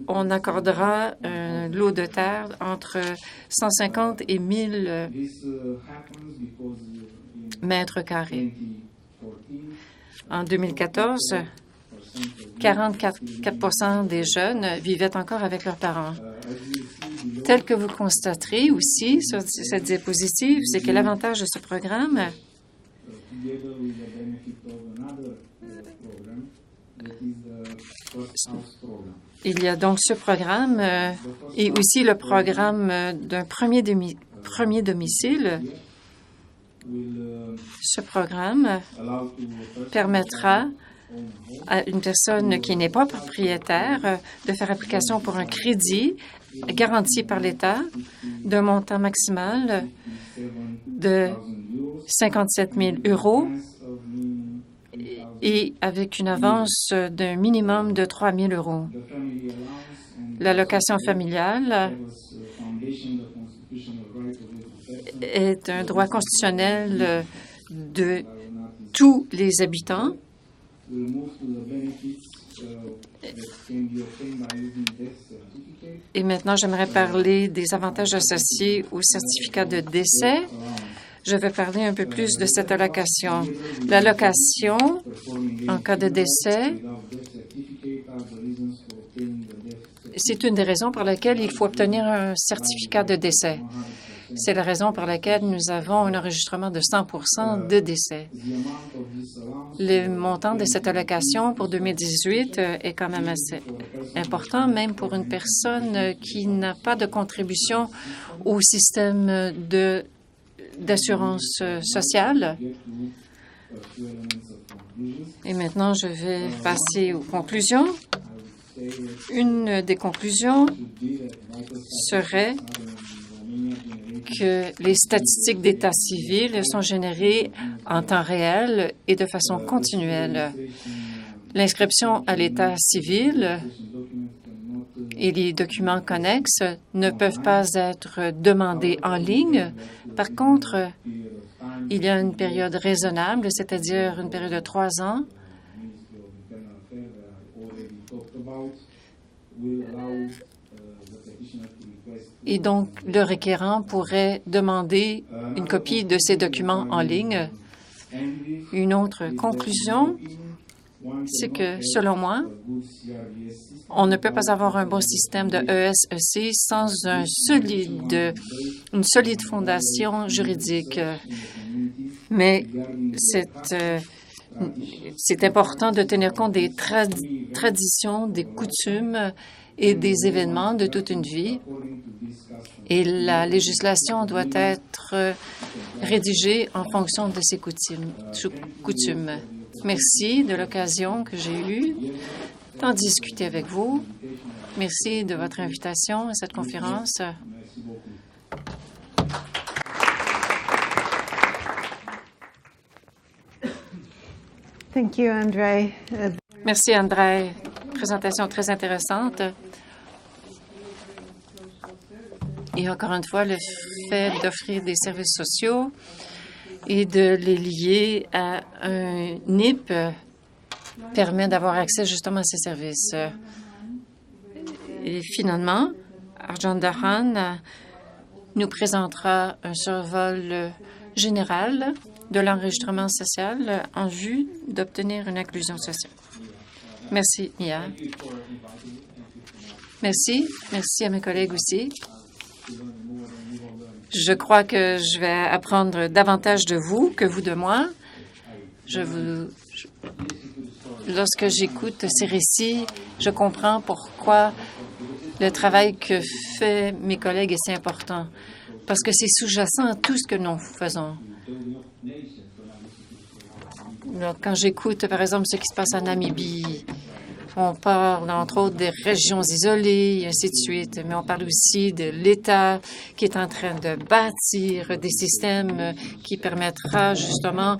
Speaker 4: on accordera un lot de terre entre 150 et 1000 mètres carrés. En 2014, 44% des jeunes vivaient encore avec leurs parents. Tel que vous constaterez aussi sur cette diapositive, c'est que l'avantage de ce programme il y a donc ce programme et aussi le programme d'un premier domicile. Ce programme permettra à une personne qui n'est pas propriétaire de faire application pour un crédit garanti par l'État d'un montant maximal de 57 000 € et avec une avance d'un minimum de 3 000 €. L'allocation familiale est un droit constitutionnel de tous les habitants. Et maintenant, j'aimerais parler des avantages associés au certificat de décès. Je vais parler un peu plus de cette allocation. L'allocation, en cas de décès, c'est une des raisons pour lesquelles il faut obtenir un certificat de décès. C'est la raison pour laquelle nous avons un enregistrement de 100% de décès. Le montant de cette allocation pour 2018 est quand même assez important, même pour une personne qui n'a pas de contribution au système d'assurance sociale. Et maintenant, je vais passer aux conclusions. Une des conclusions serait que les statistiques d'état civil sont générées en temps réel et de façon continuelle. L'inscription à l'état civil et les documents connexes ne peuvent pas être demandés en ligne. Par contre, il y a une période raisonnable, c'est-à-dire une période de 3 ans, et donc le requérant pourrait demander une copie de ces documents en ligne. Une autre conclusion, c'est que, selon moi, on ne peut pas avoir un bon système de ESEC sans une solide fondation juridique. Mais c'est important de tenir compte des traditions, des coutumes et des événements de toute une vie. Et la législation doit être rédigée en fonction de ces coutumes. Merci de l'occasion que j'ai eue d'en discuter avec vous. Merci de votre invitation à cette conférence.
Speaker 2: Thank you, André.
Speaker 4: Merci, André. Présentation très intéressante. Et encore une fois, le fait d'offrir des services sociaux et de les lier à un NIP permet d'avoir accès justement à ces services. Et finalement, Arjun Dahan nous présentera un survol général de l'enregistrement social en vue d'obtenir une inclusion sociale. Merci, Mia. Merci. Merci à mes collègues aussi. Je crois que je vais apprendre davantage de vous que vous de moi. Lorsque j'écoute ces récits, je comprends pourquoi le travail que font mes collègues est si important, parce que c'est sous-jacent à tout ce que nous faisons. Alors, quand j'écoute, par exemple, ce qui se passe en Namibie, on parle, entre autres, des régions isolées, et ainsi de suite, mais on parle aussi de l'État qui est en train de bâtir des systèmes qui permettra justement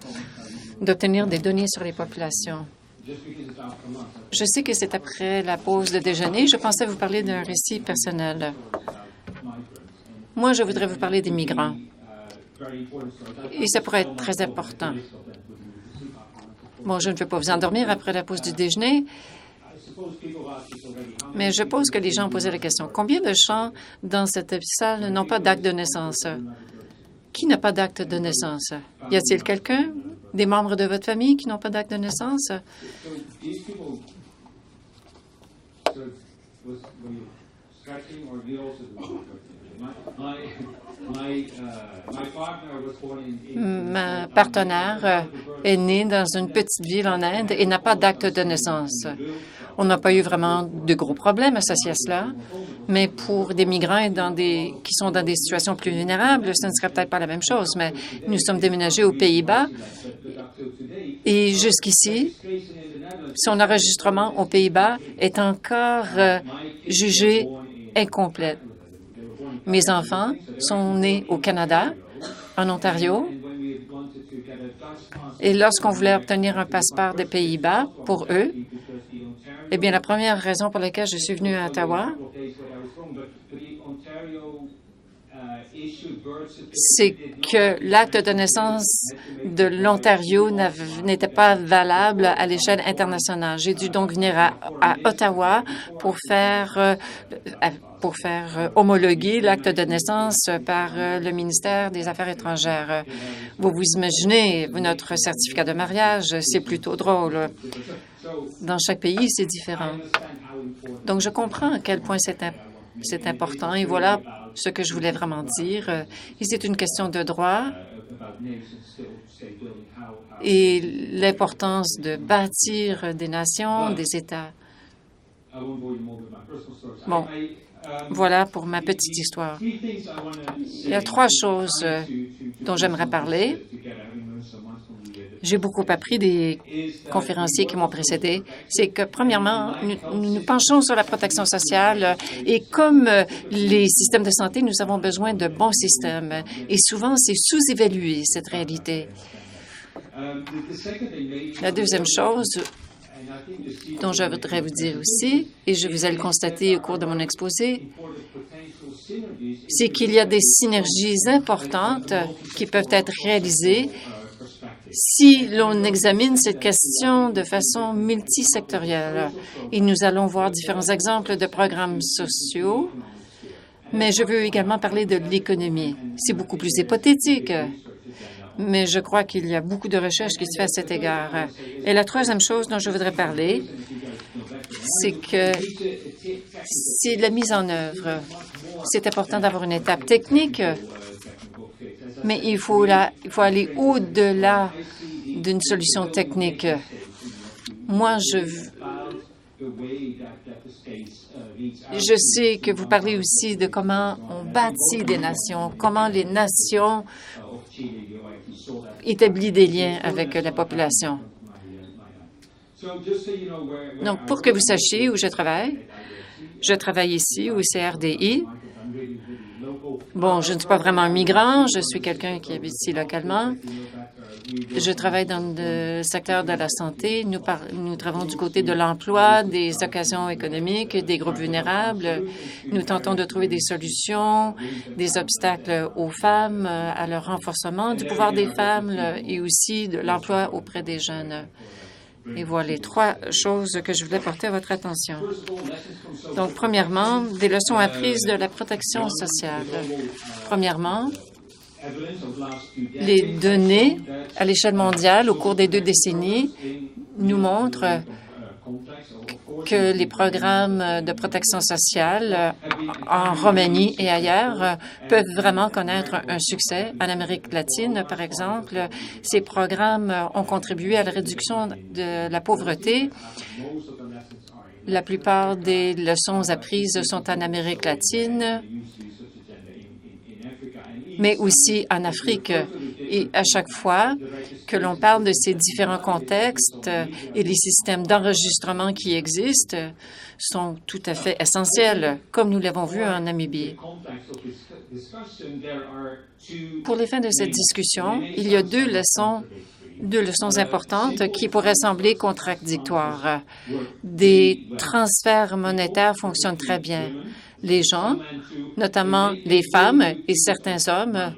Speaker 4: d'obtenir des données sur les populations. Je sais que c'est après la pause de déjeuner. Je pensais vous parler d'un récit personnel. Moi, je voudrais vous parler des migrants. Et ça pourrait être très important. Bon, je ne veux pas vous endormir après la pause du déjeuner, mais je suppose que les gens ont posé la question. Combien de gens dans cette salle n'ont pas d'acte de naissance? Qui n'a pas d'acte de naissance? Y a-t-il quelqu'un, des membres de votre famille, qui n'ont pas d'acte de naissance? Ma partenaire est née dans une petite ville en Inde et n'a pas d'acte de naissance. On n'a pas eu vraiment de gros problèmes associés à cela, mais pour des migrants qui sont dans des situations plus vulnérables, ce ne serait peut-être pas la même chose, mais nous sommes déménagés aux Pays-Bas et jusqu'ici, son enregistrement aux Pays-Bas est encore jugé incomplet. Mes enfants sont nés au Canada, en Ontario, et lorsqu'on voulait obtenir un passeport des Pays-Bas pour eux, eh bien, la première raison pour laquelle je suis venue à Ottawa, c'est que l'acte de naissance de l'Ontario n'était pas valable à l'échelle internationale. J'ai dû donc venir à Ottawa pour faire homologuer l'acte de naissance par le ministère des Affaires étrangères. Vous vous imaginez, notre certificat de mariage, c'est plutôt drôle. Dans chaque pays, c'est différent. Donc, je comprends à quel point c'est important. Et voilà ce que je voulais vraiment dire. Et c'est une question de droit et l'importance de bâtir des nations, des États. Bon, voilà pour ma petite histoire. Il y a 3 choses dont j'aimerais parler. J'ai beaucoup appris des conférenciers qui m'ont précédé. C'est que, premièrement, nous penchons sur la protection sociale et comme les systèmes de santé, nous avons besoin de bons systèmes. Et souvent, c'est sous-évalué, cette réalité. La deuxième chose dont je voudrais vous dire aussi, et je vous ai le constaté au cours de mon exposé, c'est qu'il y a des synergies importantes qui peuvent être réalisées si l'on examine cette question de façon multisectorielle. Et nous allons voir différents exemples de programmes sociaux, mais je veux également parler de l'économie. C'est beaucoup plus hypothétique, mais je crois qu'il y a beaucoup de recherches qui se font à cet égard. Et la troisième chose dont je voudrais parler, c'est que c'est la mise en œuvre. C'est important d'avoir une étape technique, mais il faut aller au-delà d'une solution technique. Moi, je sais que vous parlez aussi de comment on bâtit des nations, comment les nations établissent des liens avec la population. Donc, pour que vous sachiez où je travaille ici au CRDI. Bon, je ne suis pas vraiment un migrant, je suis quelqu'un qui habite ici localement. Je travaille dans le secteur de la santé. Nous travaillons du côté de l'emploi, des occasions économiques, des groupes vulnérables. Nous tentons de trouver des solutions, des obstacles aux femmes, à leur renforcement du pouvoir des femmes et aussi de l'emploi auprès des jeunes. Et voilà les 3 choses que je voulais porter à votre attention. Donc, premièrement, des leçons apprises de la protection sociale. Premièrement, les données à l'échelle mondiale au cours des 2 décennies nous montrent que les programmes de protection sociale en Roumanie et ailleurs peuvent vraiment connaître un succès. En Amérique latine, par exemple, ces programmes ont contribué à la réduction de la pauvreté. La plupart des leçons apprises sont en Amérique latine, mais aussi en Afrique. Et à chaque fois que l'on parle de ces différents contextes et les systèmes d'enregistrement qui existent sont tout à fait essentiels, comme nous l'avons vu en Namibie. Pour les fins de cette discussion, il y a deux leçons importantes qui pourraient sembler contradictoires. Des transferts monétaires fonctionnent très bien. Les gens, notamment les femmes et certains hommes,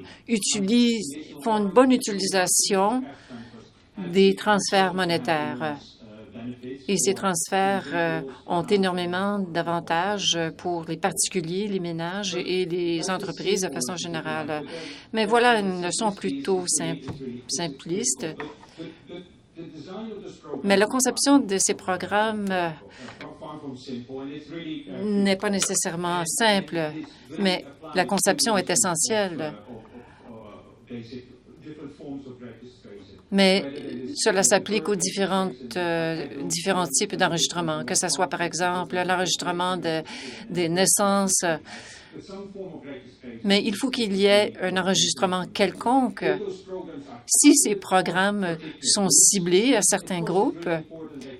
Speaker 4: font une bonne utilisation des transferts monétaires. Et ces transferts ont énormément d'avantages pour les particuliers, les ménages et les entreprises de façon générale. Mais voilà une leçon plutôt simpliste. Mais la conception de ces programmes n'est pas nécessairement simple, mais la conception est essentielle. Mais cela s'applique aux différents types d'enregistrements, que ce soit, par exemple, l'enregistrement des naissances. Mais il faut qu'il y ait un enregistrement quelconque. Si ces programmes sont ciblés à certains groupes,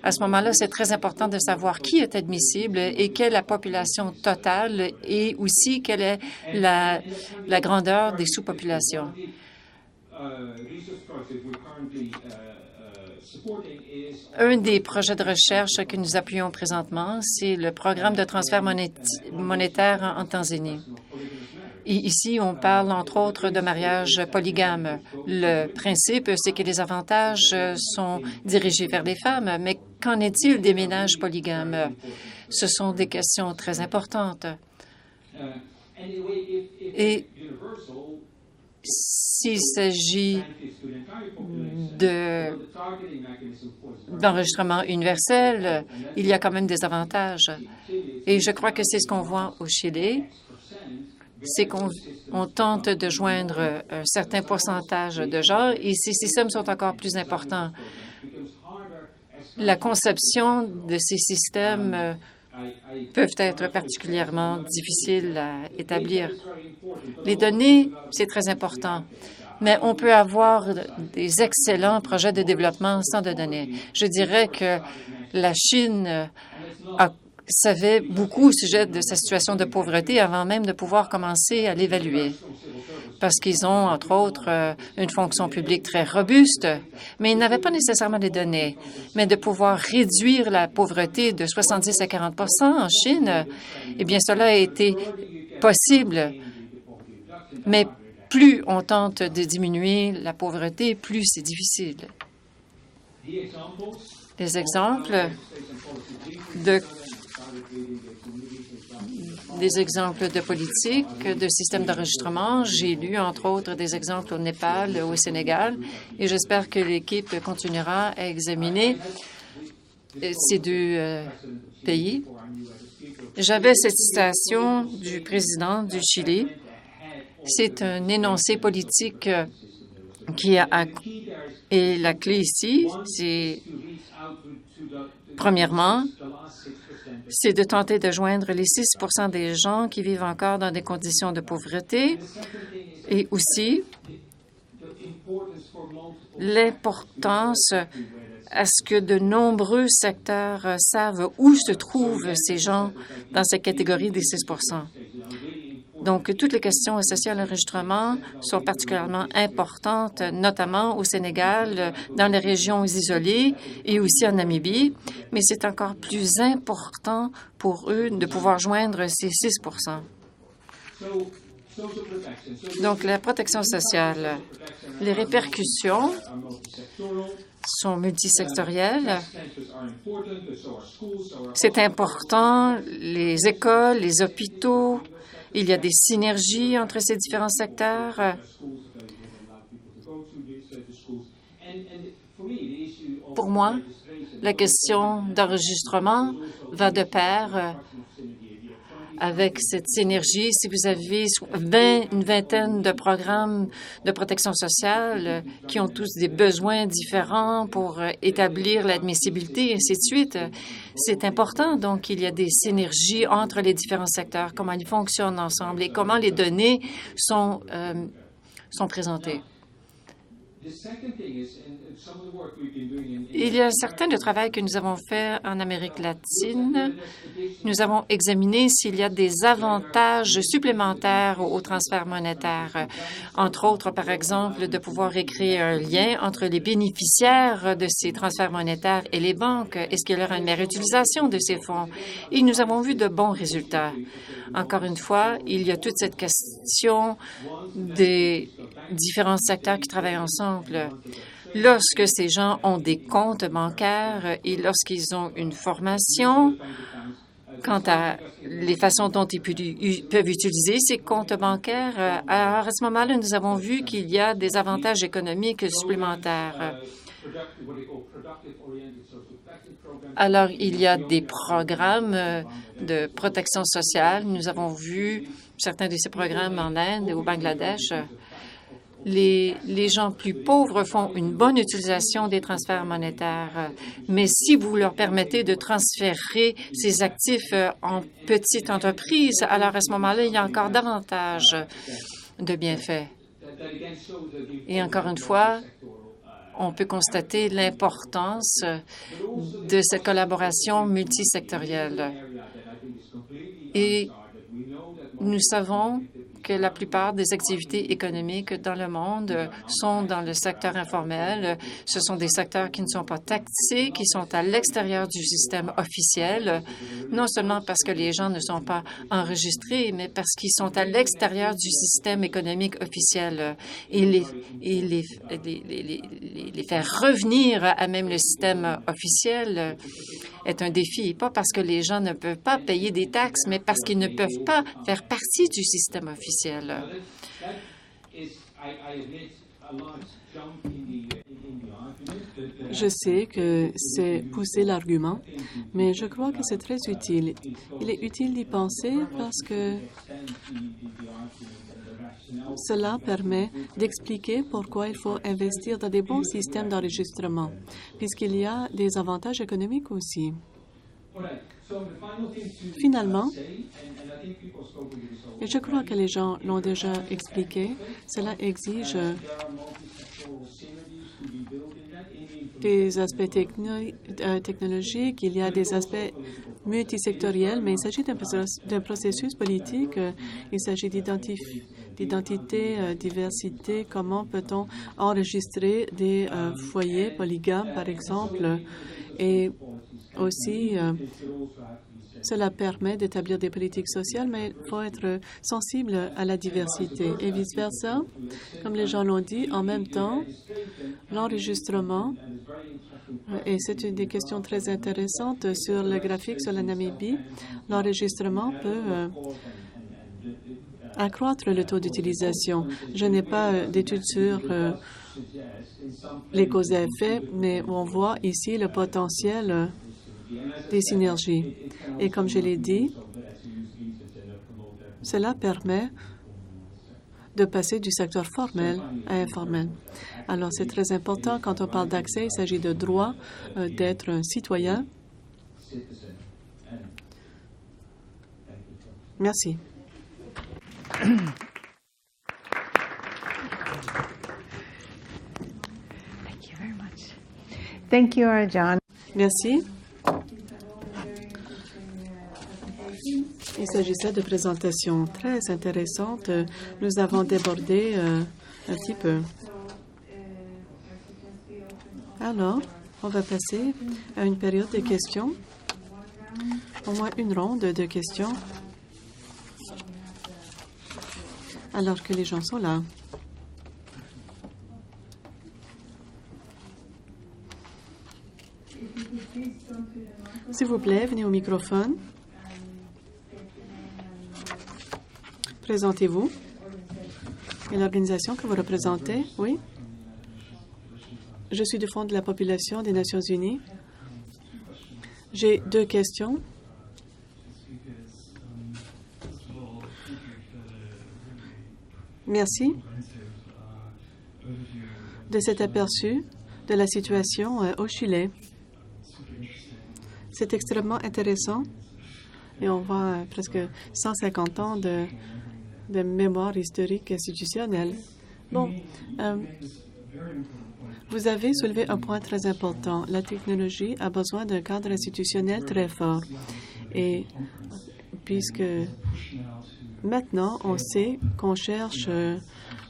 Speaker 4: À ce moment-là, c'est très important de savoir qui est admissible et quelle est la population totale et aussi quelle est la grandeur des sous-populations. Un des projets de recherche que nous appuyons présentement, c'est le programme de transfert monétaire en Tanzanie. Et ici, on parle entre autres de mariage polygame. Le principe, c'est que les avantages sont dirigés vers les femmes, mais qu'en est-il des ménages polygames? Ce sont des questions très importantes. Et s'il s'agit d'enregistrement universel, il y a quand même des avantages. Et je crois que c'est ce qu'on voit au Chili, c'est qu'on tente de joindre un certain pourcentage de gens et ces systèmes sont encore plus importants. La conception de ces systèmes peuvent être particulièrement difficiles à établir. Les données, c'est très important, mais on peut avoir des excellents projets de développement sans de données. Je dirais que la Chine savait beaucoup au sujet de sa situation de pauvreté avant même de pouvoir commencer à l'évaluer, parce qu'ils ont, entre autres, une fonction publique très robuste, mais ils n'avaient pas nécessairement les données. Mais de pouvoir réduire la pauvreté de 70 à 40 en Chine, eh bien, cela a été possible. Mais plus on tente de diminuer la pauvreté, plus c'est difficile. Des exemples de politique, de systèmes d'enregistrement. J'ai lu, entre autres, des exemples au Népal, au Sénégal, et j'espère que l'équipe continuera à examiner ces deux pays. J'avais cette citation du président du Chili. C'est un énoncé politique qui a... Et la clé ici, c'est, premièrement, c'est de tenter de joindre les 6 des gens qui vivent encore dans des conditions de pauvreté et aussi l'importance à ce que de nombreux secteurs savent où se trouvent ces gens dans cette catégorie des 6 Donc, toutes les questions associées à l'enregistrement sont particulièrement importantes, notamment au Sénégal, dans les régions isolées et aussi en Namibie, mais c'est encore plus important pour eux de pouvoir joindre ces 6 Donc, la protection sociale, les répercussions sont multisectorielles. C'est important, les écoles, les hôpitaux. Il y a des synergies entre ces différents secteurs. Pour moi, la question d'enregistrement va de pair avec cette synergie. Si vous avez une vingtaine de programmes de protection sociale qui ont tous des besoins différents pour établir l'admissibilité, et ainsi de suite, c'est important. Donc, il y a des synergies entre les différents secteurs, comment ils fonctionnent ensemble et comment les données sont présentées. Il y a un certain de travail que nous avons fait en Amérique latine. Nous avons examiné s'il y a des avantages supplémentaires au transfert monétaire. Entre autres, par exemple, de pouvoir créer un lien entre les bénéficiaires de ces transferts monétaires et les banques. Est-ce qu'il y aura une meilleure utilisation de ces fonds? Et nous avons vu de bons résultats. Encore une fois, il y a toute cette question des différents secteurs qui travaillent ensemble. Lorsque ces gens ont des comptes bancaires et lorsqu'ils ont une formation quant à les façons dont ils peuvent utiliser ces comptes bancaires, alors à ce moment-là, nous avons vu qu'il y a des avantages économiques supplémentaires. Alors, il y a des programmes de protection sociale. Nous avons vu certains de ces programmes en Inde et au Bangladesh. Les gens plus pauvres font une bonne utilisation des transferts monétaires, mais si vous leur permettez de transférer ces actifs en petites entreprises, alors à ce moment-là, il y a encore davantage de bienfaits. Et encore une fois, on peut constater l'importance de cette collaboration multisectorielle. Et nous savons que la plupart des activités économiques dans le monde sont dans le secteur informel. Ce sont des secteurs qui ne sont pas taxés, qui sont à l'extérieur du système officiel, non seulement parce que les gens ne sont pas enregistrés, mais parce qu'ils sont à l'extérieur du système économique officiel. Et les faire revenir à même le système officiel est un défi, pas parce que les gens ne peuvent pas payer des taxes, mais parce qu'ils ne peuvent pas faire partie du système officiel.
Speaker 1: Je sais que c'est pousser l'argument, mais je crois que c'est très utile. Il est utile d'y penser parce que cela permet d'expliquer pourquoi il faut investir dans des bons systèmes d'enregistrement, puisqu'il y a des avantages économiques aussi. Finalement, et je crois que les gens l'ont déjà expliqué, cela exige des aspects technologiques, il y a des aspects multisectoriels, mais il s'agit d'un processus politique. Il s'agit d'identité, diversité, comment peut-on enregistrer des foyers polygames, par exemple, et aussi cela permet d'établir des politiques sociales, mais il faut être sensible à la diversité et vice-versa. Comme les gens l'ont dit, en même temps, l'enregistrement, et c'est une des questions très intéressantes sur le graphique sur la Namibie, l'enregistrement peut accroître le taux d'utilisation. Je n'ai pas d'études sur les causes et effets, mais on voit ici le potentiel des synergies. Et comme je l'ai dit, cela permet de passer du secteur formel à informel. Alors, c'est très important quand on parle d'accès, il s'agit de droit d'être un citoyen. Merci.
Speaker 2: Thank you very much. Thank you, Arjan.
Speaker 1: Merci. Il s'agissait de présentations très intéressantes. Nous avons débordé un petit peu. Alors, on va passer à une période de questions, au moins une ronde de questions, alors que les gens sont là. S'il vous plaît, venez au microphone. Présentez-vous et l'organisation que vous représentez. Oui. Je suis du Fonds de la population des Nations unies. J'ai deux questions. Merci de cet aperçu de la situation au Chili. C'est extrêmement intéressant et on voit presque 150 ans de mémoire historique institutionnelle. Bon, vous avez soulevé un point très important. La technologie a besoin d'un cadre institutionnel très fort. Et puisque maintenant, on sait qu'on cherche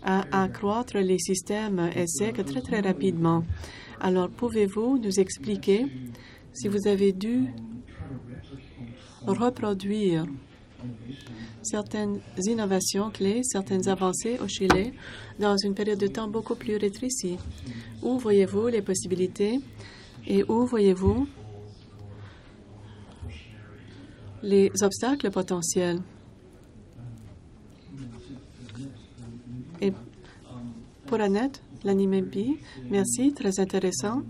Speaker 1: à accroître les systèmes ESSEC très, très rapidement. Alors, pouvez-vous nous expliquer si vous avez dû reproduire certaines innovations clés, certaines avancées au Chili dans une période de temps beaucoup plus rétrécie? Où voyez-vous les possibilités et où voyez-vous les obstacles potentiels? Et pour Annette, la Namibie, merci, très intéressant.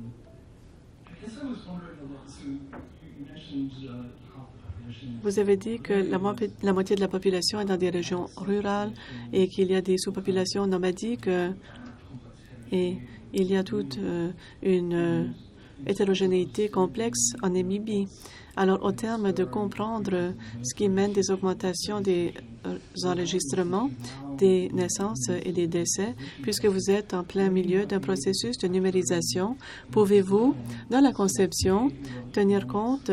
Speaker 1: Vous avez dit que la moitié de la population est dans des régions rurales et qu'il y a des sous-populations nomadiques et il y a toute une hétérogénéité complexe en Namibie. Alors, au terme de comprendre ce qui mène des augmentations des enregistrements, des naissances et des décès, puisque vous êtes en plein milieu d'un processus de numérisation, pouvez-vous, dans la conception, tenir compte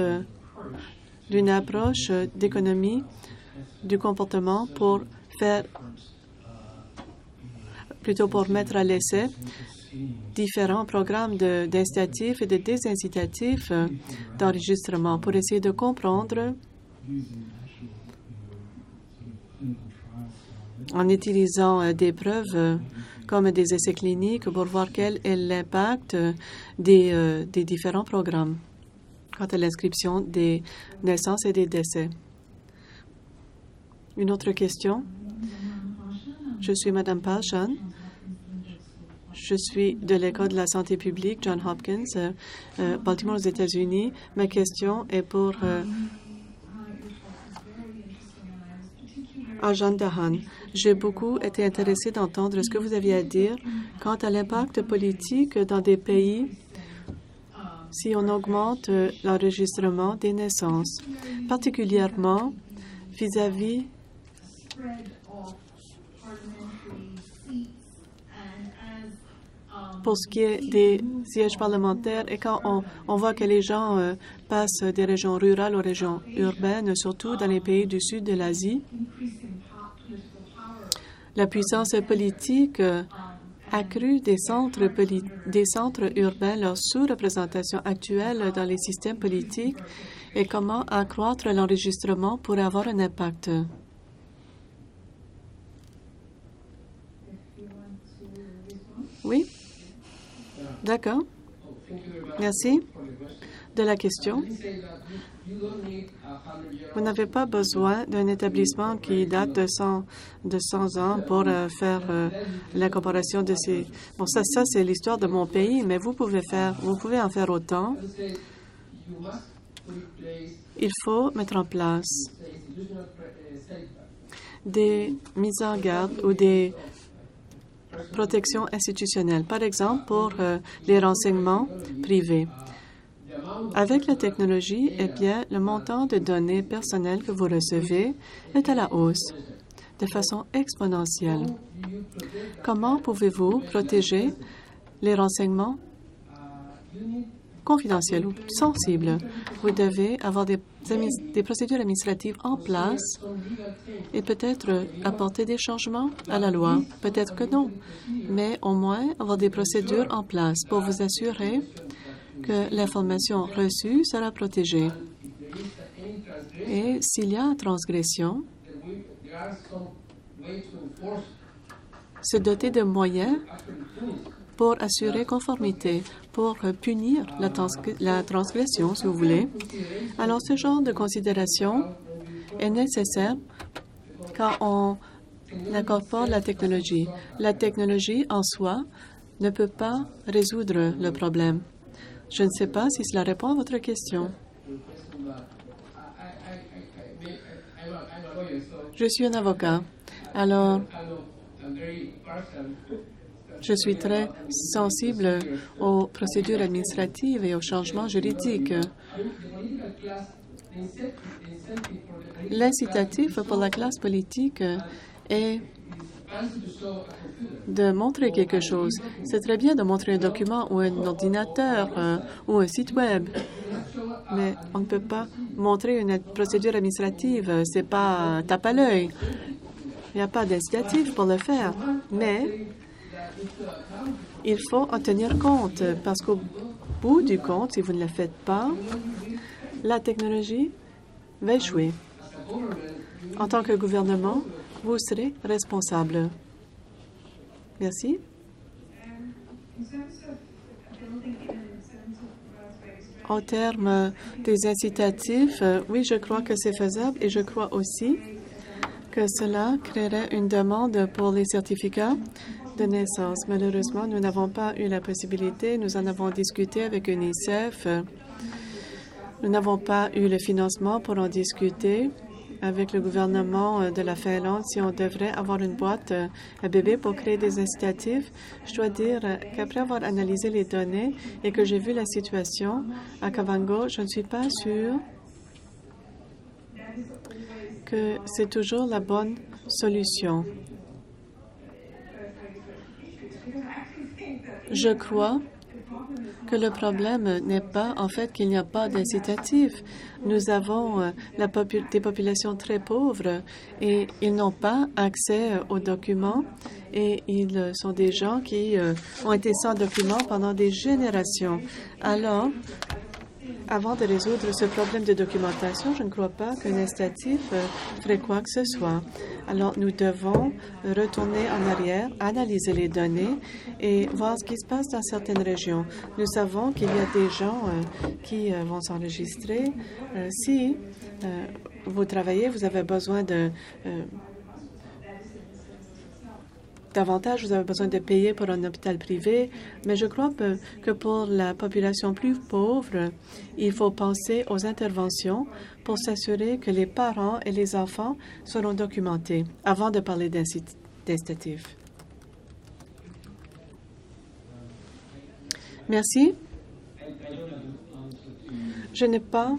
Speaker 1: d'une approche d'économie du comportement pour mettre à l'essai différents programmes d'incitatifs et de désincitatifs d'enregistrement pour essayer de comprendre en utilisant des preuves comme des essais cliniques pour voir quel est l'impact des différents programmes quant à l'inscription des naissances et des décès. Une autre question? Je suis Mme Palshan. Je suis de l'École de la santé publique Johns Hopkins, Baltimore, aux États-Unis. Ma question est pour Ajahn Dahan. J'ai beaucoup été intéressée d'entendre ce que vous aviez à dire quant à l'impact politique dans des pays si on augmente l'enregistrement des naissances, particulièrement vis-à-vis pour ce qui est des sièges parlementaires et quand on voit que les gens passent des régions rurales aux régions urbaines, surtout dans les pays du sud de l'Asie, la puissance politique accrue des centres urbains, leur sous-représentation actuelle dans les systèmes politiques et comment accroître l'enregistrement pourrait avoir un impact. Oui? D'accord. Merci de la question. Vous n'avez pas besoin d'un établissement qui date de 100 ans pour faire l'incorporation de ces... Bon, ça c'est l'histoire de mon pays, mais vous pouvez en faire autant. Il faut mettre en place des mises en garde ou des protections institutionnelles, par exemple pour les renseignements privés. Avec la technologie, eh bien, le montant de données personnelles que vous recevez est à la hausse de façon exponentielle. Comment pouvez-vous protéger les renseignements confidentiels ou sensibles? Vous devez avoir des procédures administratives en place et peut-être apporter des changements à la loi. Peut-être que non, mais au moins avoir des procédures en place pour vous assurer que l'information reçue sera protégée. Et s'il y a transgression, se doter de moyens pour assurer conformité, pour punir la transgression, si vous voulez. Alors, ce genre de considération est nécessaire quand on incorpore la technologie. La technologie, en soi, ne peut pas résoudre le problème. Je ne sais pas si cela répond à votre question. Je suis un avocat. Alors, je suis très sensible aux procédures administratives et aux changements juridiques. L'incitatif pour la classe politique est de montrer quelque chose. C'est très bien de montrer un document ou un ordinateur ou un site web, mais on ne peut pas montrer une procédure administrative. C'est pas tape à l'œil. Il n'y a pas d'incitatif pour le faire, mais il faut en tenir compte parce qu'au bout du compte, si vous ne le faites pas, la technologie va échouer. En tant que gouvernement, vous serez responsable. Merci. En termes des incitatifs, oui, je crois que c'est faisable et je crois aussi que cela créerait une demande pour les certificats de naissance. Malheureusement, nous n'avons pas eu la possibilité. Nous en avons discuté avec UNICEF. Nous n'avons pas eu le financement pour en discuter avec le gouvernement de la Finlande si on devrait avoir une boîte à bébé pour créer des incitatifs. Je dois dire qu'après avoir analysé les données et que j'ai vu la situation à Kavango, je ne suis pas sûre que c'est toujours la bonne solution. Je crois que le problème n'est pas en fait qu'il n'y a pas d'incitatif. Nous avons des populations très pauvres et ils n'ont pas accès aux documents et ils sont des gens qui ont été sans documents pendant des générations. Alors, avant de résoudre ce problème de documentation, je ne crois pas qu'un incitatif ferait quoi que ce soit. Alors, nous devons retourner en arrière, analyser les données et voir ce qui se passe dans certaines régions. Nous savons qu'il y a des gens qui vont s'enregistrer. Si vous travaillez, vous avez besoin de davantage, vous avez besoin de payer pour un hôpital privé, mais je crois que pour la population plus pauvre, il faut penser aux interventions pour s'assurer que les parents et les enfants seront documentés avant de parler d'incitatifs. Merci. Je n'ai pas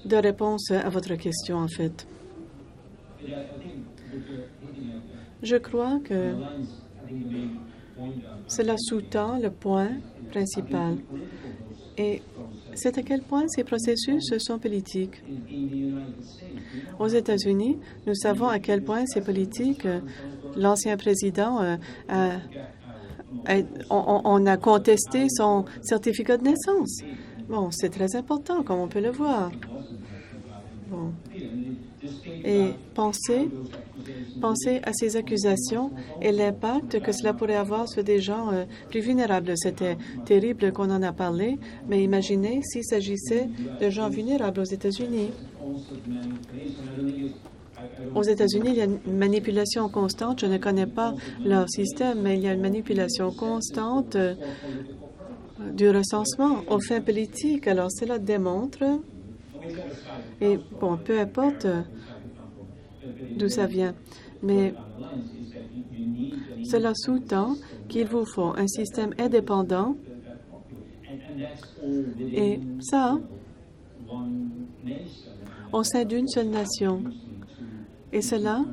Speaker 1: de réponse à votre question, en fait. Je crois que cela sous-tend le point principal. Et c'est à quel point ces processus sont politiques. Aux États-Unis, nous savons à quel point c'est politique. L'ancien président, on a contesté son certificat de naissance. Bon, c'est très important, comme on peut le voir. Bon. Et pensez à ces accusations et l'impact que cela pourrait avoir sur des gens plus vulnérables. C'était terrible qu'on en a parlé, mais imaginez s'il s'agissait de gens vulnérables aux États-Unis. Aux États-Unis, il y a une manipulation constante. Je ne connais pas leur système, mais il y a une manipulation constante du recensement aux fins politiques. Alors, cela démontre, et bon, peu importe d'où ça vient, mais cela sous-tend qu'il vous faut un système indépendant et ça au sein d'une seule nation. Et cela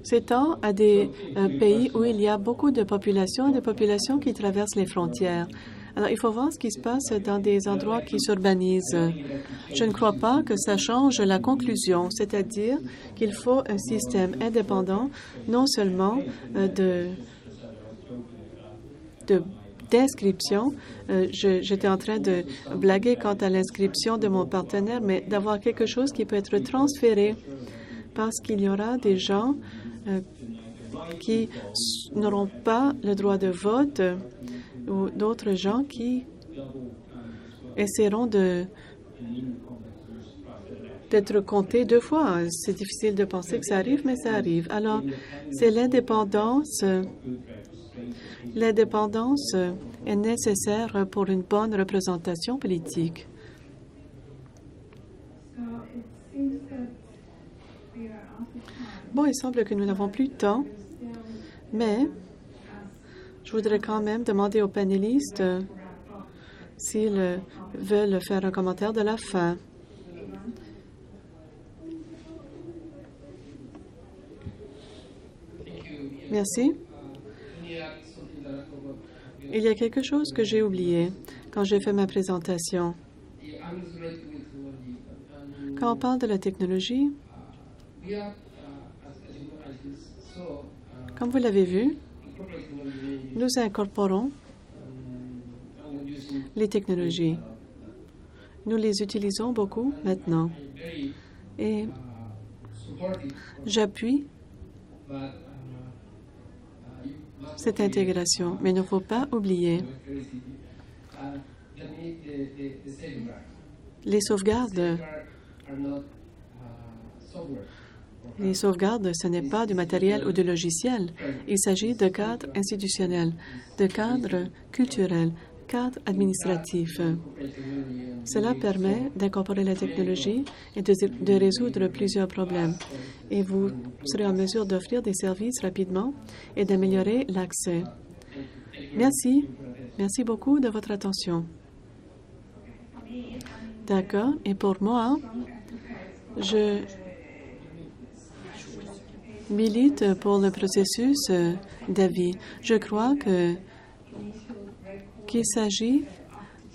Speaker 1: s'étend à des pays où il y a beaucoup de populations et des populations qui traversent les frontières. Alors, il faut voir ce qui se passe dans des endroits qui s'urbanisent. Je ne crois pas que ça change la conclusion, c'est-à-dire qu'il faut un système indépendant, non seulement d'inscription. J'étais en train de blaguer quant à l'inscription de mon partenaire, mais d'avoir quelque chose qui peut être transféré parce qu'il y aura des gens qui n'auront pas le droit de vote ou d'autres gens qui essaieront d'être comptés deux fois. C'est difficile de penser que ça arrive, mais ça arrive. Alors, c'est l'indépendance. L'indépendance est nécessaire pour une bonne représentation politique. Bon, il semble que nous n'avons plus de temps, mais je voudrais quand même demander aux panélistes s'ils veulent faire un commentaire de la fin. Merci. Il y a quelque chose que j'ai oublié quand j'ai fait ma présentation. Quand on parle de la technologie, comme vous l'avez vu, nous incorporons les technologies. Nous les utilisons beaucoup maintenant. Et j'appuie cette intégration. Mais il ne faut pas oublier les sauvegardes. Les sauvegardes, ce n'est pas du matériel ou du logiciel. Il s'agit de cadres institutionnels, de cadres culturels, cadre administratif. Cela permet d'incorporer la technologie et de résoudre plusieurs problèmes. Et vous serez en mesure d'offrir des services rapidement et d'améliorer l'accès. Merci. Merci beaucoup de votre attention. D'accord. Et pour moi, je milite pour le processus d'avis. Je crois qu'il s'agit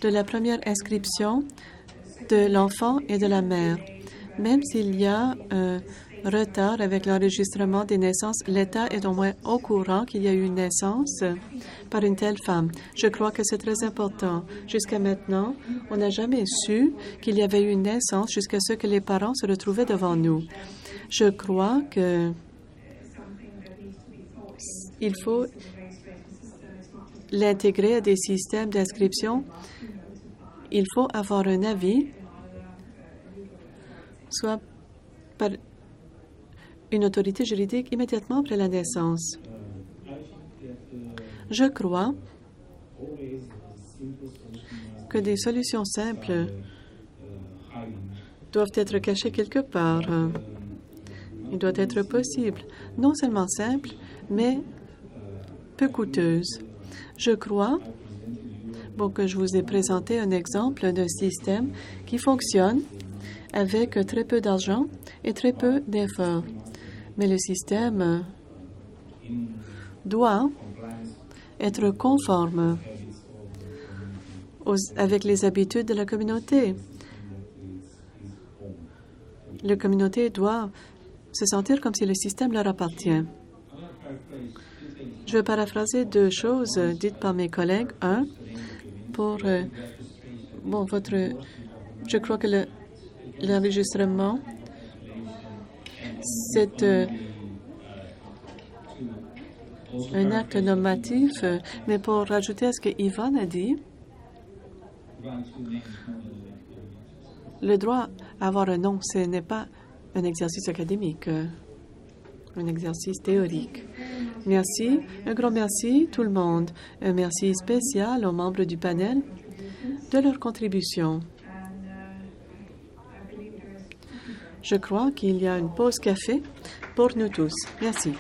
Speaker 1: de la première inscription de l'enfant et de la mère. Même s'il y a un retard avec l'enregistrement des naissances, l'État est au moins au courant qu'il y a eu une naissance par une telle femme. Je crois que c'est très important. Jusqu'à maintenant, on n'a jamais su qu'il y avait eu une naissance jusqu'à ce que les parents se retrouvaient devant nous. Je crois que il faut l'intégrer à des systèmes d'inscription. Il faut avoir un avis, soit par une autorité juridique immédiatement après la naissance. Je crois que des solutions simples doivent être cachées quelque part. Il doit être possible, non seulement simple, mais peu coûteuse. Je crois que je vous ai présenté un exemple d'un système qui fonctionne avec très peu d'argent et très peu d'efforts. Mais le système doit être conforme avec les habitudes de la communauté. La communauté doit se sentir comme si le système leur appartient. Je vais paraphraser deux choses dites par mes collègues. Un, pour je crois que l'enregistrement, c'est un acte normatif, mais pour rajouter à ce que Yvonne a dit, le droit à avoir un nom, ce n'est pas un exercice académique, un exercice théorique. Merci, un grand merci tout le monde. Un merci spécial aux membres du panel de leur contribution. Je crois qu'il y a une pause café pour nous tous. Merci.